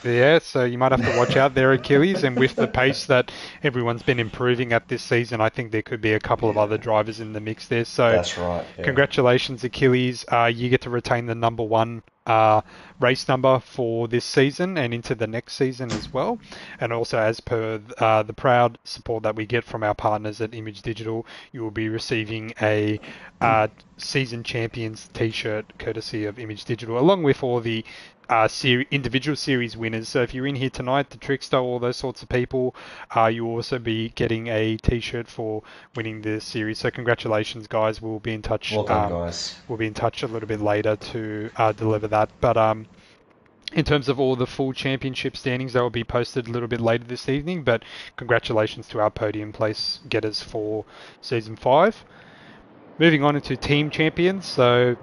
Yeah, so you might have to watch out there, Achilles. And with the pace that everyone's been improving at this season, I think there could be a couple of Yeah, other drivers in the mix there. So that's right. Yeah. congratulations, Achilles. You get to retain the number one race number for this season and into the next season as well. And also, as per the proud support that we get from our partners at Image Digital, you will be receiving a season champions T-shirt courtesy of Image Digital, along with all the individual series winners. So if you're in here tonight, the Trickster, all those sorts of people, you'll also be getting a T-shirt for winning the series. So congratulations, guys. We'll be in touch. Well done, guys. We'll be in touch a little bit later to deliver that. But in terms of all the full championship standings, that will be posted a little bit later this evening. But congratulations to our podium place getters for season 5. Moving on into team champions. So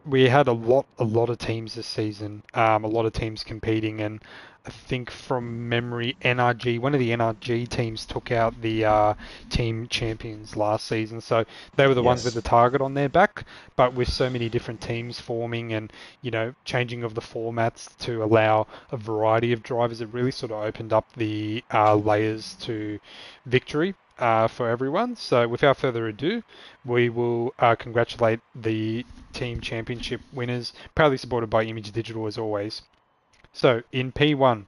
we had a lot of teams this season. A lot of teams competing, and I think from memory, one of the NRG teams took out the team champions last season. So they were the ones with Yes. the target on their back. But with so many different teams forming and changing of the formats to allow a variety of drivers, it really sort of opened up the layers to victory for everyone. So without further ado, we will congratulate the team championship winners, proudly supported by Image Digital as always. So in P1,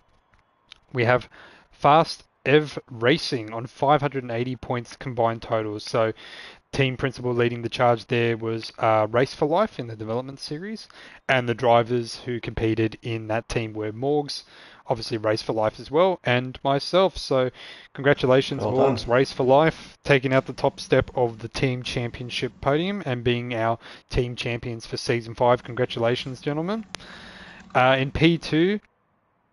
we have Fast Ev Racing on 580 points combined totals. So team principal leading the charge there was Race for Life in the development series, and the drivers who competed in that team were Morgs, obviously Race for Life as well, and myself. So congratulations, Well done. Morgs, Race for Life, taking out the top step of the team championship podium and being our team champions for season 5. Congratulations, gentlemen. In P2,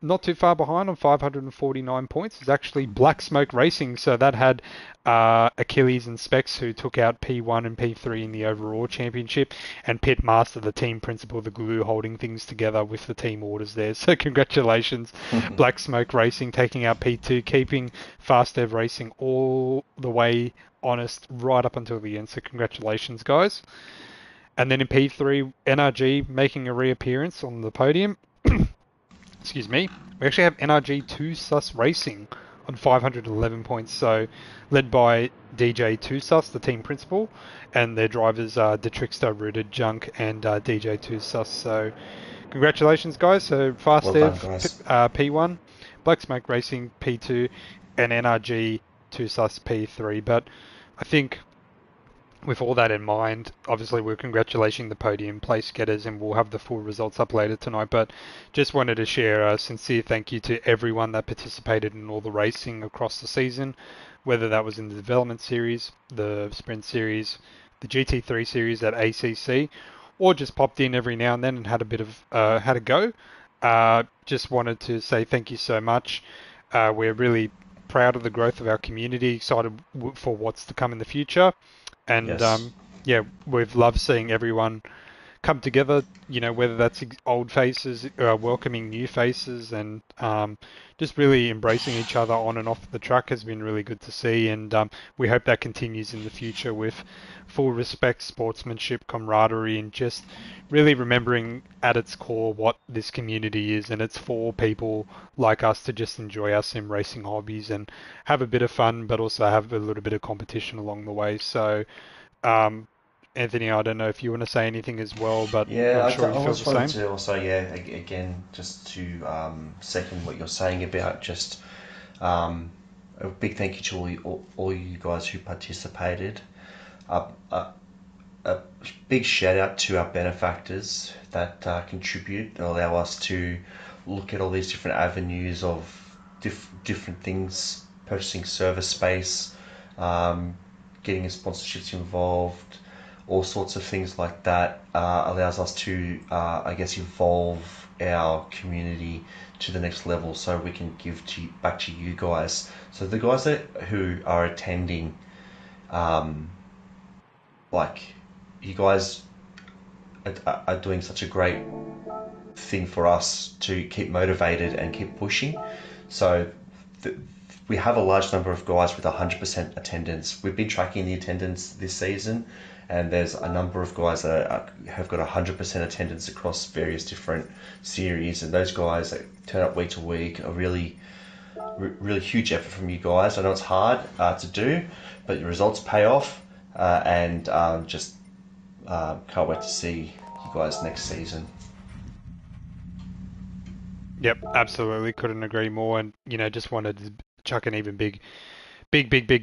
not too far behind on 549 points is actually Black Smoke Racing. So that had Achilles and Specs who took out P1 and P3 in the overall championship, and Pit Master, the team principal, the glue holding things together with the team orders there. So congratulations, Black Smoke Racing taking out P2, keeping Fast Ev Racing all the way honest right up until the end. So congratulations, guys. And then in P3, NRG making a reappearance on the podium. Excuse me, we actually have NRG2 Sus Racing on 511 points. So led by DJ2 Sus, the team principal, and their drivers are the Trickster, Rooted Junk, and DJ2 Sus. So congratulations, guys. So Well Fast done, Ev guys. P1, Black Smoke Racing P2, and NRG2 Sus P3. But I think with all that in mind, obviously we're congratulating the podium place getters and we'll have the full results up later tonight, but just wanted to share a sincere thank you to everyone that participated in all the racing across the season, whether that was in the development series, the sprint series, the GT3 series at ACC, or just popped in every now and then and had a bit of had a go. Just wanted to say thank you so much. We're really proud of the growth of our community, excited for what's to come in the future. And Yes. yeah, we've loved seeing everyone come together, whether that's old faces, welcoming new faces, and just really embracing each other on and off the track has been really good to see. And we hope that continues in the future with full respect, sportsmanship, camaraderie, and just really remembering at its core what this community is. And it's for people like us to just enjoy our sim racing hobbies and have a bit of fun, but also have a little bit of competition along the way. So, um, Anthony, I don't know if you want to say anything as well, but Yeah, I'm sure you I feel the just wanted same. to also, yeah, again, just to second what you're saying about just um, a big thank you to all you guys who participated. A big shout out to our benefactors that contribute and allow us to look at all these different avenues of different things, purchasing server space, um, getting sponsorships involved, all sorts of things like that allows us to, I guess, evolve our community to the next level, so we can give back to you guys. So the guys who are attending, um, like you guys are doing such a great thing for us to keep motivated and keep pushing. So th- we have a large number of guys with 100% attendance. We've been tracking the attendance this season, and there's a number of guys that have got 100% attendance across various different series, and those guys that turn up week to week are really huge effort from you guys. I know it's hard to do, but your results pay off, and just can't wait to see you guys next season. Yep, absolutely. Couldn't agree more. And, just wanted to chuck an even big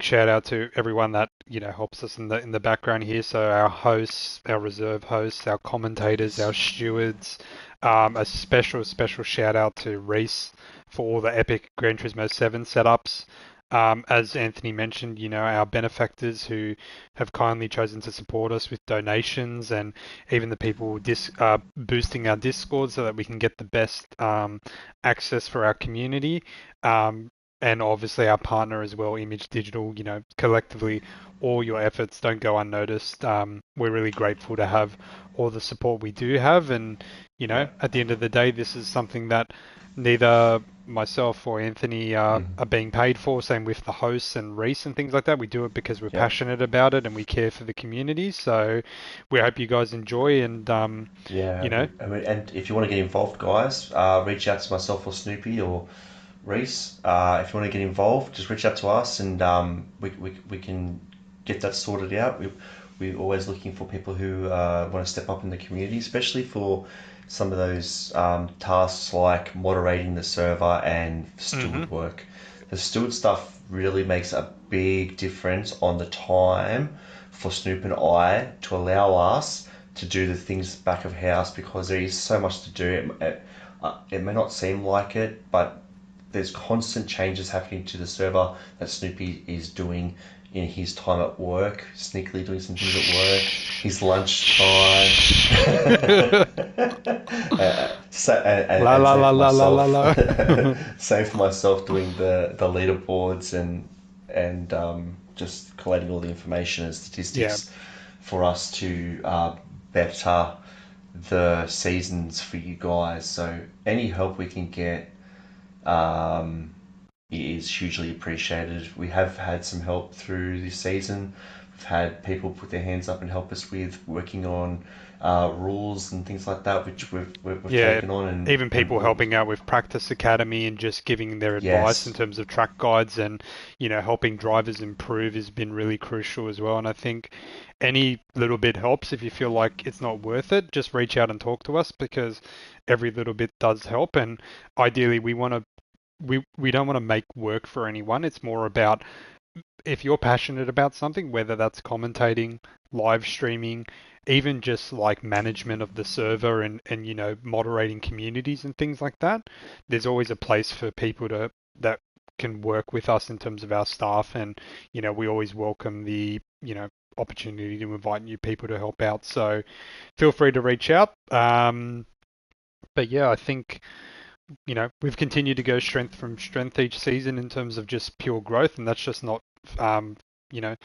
shout out to everyone that, helps us in the background here. So our hosts, our reserve hosts, our commentators, our stewards, a special shout out to Reese for all the epic Gran Turismo 7 setups. As Anthony mentioned, our benefactors who have kindly chosen to support us with donations, and even the people boosting our Discord so that we can get the best access for our community. And obviously our partner as well, Image Digital. Collectively, all your efforts don't go unnoticed. We're really grateful to have all the support we do have, and Yeah. at the end of the day, this is something that neither myself or Anthony are being paid for. Same with the hosts and Reese and things like that. We do it because we're Yeah. passionate about it and we care for the community. So we hope you guys enjoy, and Yeah, you know, and if you want to get involved, guys, reach out to myself or Snoopy or Reese. If you want to get involved, just reach out to us, and we can get that sorted out. We're always looking for people who want to step up in the community, especially for some of those tasks like moderating the server and hmm steward work. The steward stuff really makes a big difference on the time for Snoop and I to allow us to do the things back of house, because there is so much to do. It may not seem like it, but there's constant changes happening to the server that Snoopy is doing in his time at work, sneakily doing some things at work, his lunchtime. La And la same la for la la la myself. la. Same for myself doing the leaderboards and just collating all the information and Yeah, statistics for us to better the seasons for you guys. So any help we can get um, is hugely appreciated. We have had some help through this season. We've had people put their hands up and help us with working on rules and things like that, which we've yeah. taken on, Even and people we'll, helping out with Practice Academy and just giving their advice in yes, terms of track guides, and helping drivers improve has been really crucial as well. And I think any little bit helps. If you feel like it's not worth it, just reach out and talk to us, because every little bit does help. And ideally, we don't want to make work for anyone. It's more about, if you're passionate about something, whether that's commentating, live streaming, even just like management of the server, and moderating communities and things like that, there's always a place for people that can work with us in terms of our staff. And we always welcome the opportunity to invite new people to help out. So feel free to reach out. But yeah, I think we've continued to go strength from strength each season in terms of just pure growth, and that's just not, um, you know,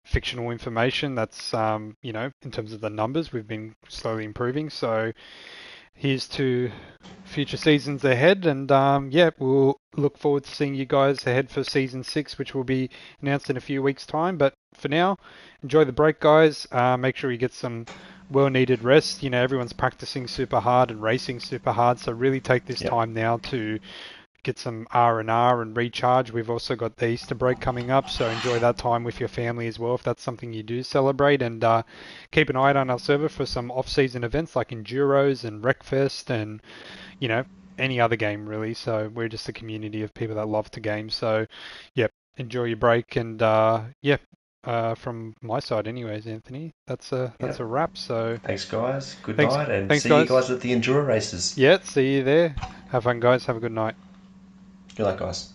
fictional information. That's, in terms of the numbers, we've been slowly improving. So here's to future seasons ahead, and yeah, we'll look forward to seeing you guys ahead for season 6, which will be announced in a few weeks' time. But for now, enjoy the break, guys. Make sure you get some well-needed rest. Everyone's practicing super hard and racing super hard, so really take this yep, time now to get some R and recharge. We've also got the Easter break coming up, so enjoy that time with your family as well if that's something you do celebrate. And keep an eye out on our server for some off-season events like Enduros and Wreckfest, and you know any other game really. So we're just a community of people that love to game. So yep, enjoy your break, and yeah, from my side, anyways, Anthony. That's a Yep. wrap. So Thanks, guys. Good thanks, night, and thanks, see you guys. guys at the Enduro races. Yeah, see you there. Have fun, guys. Have a good night. Good night, guys.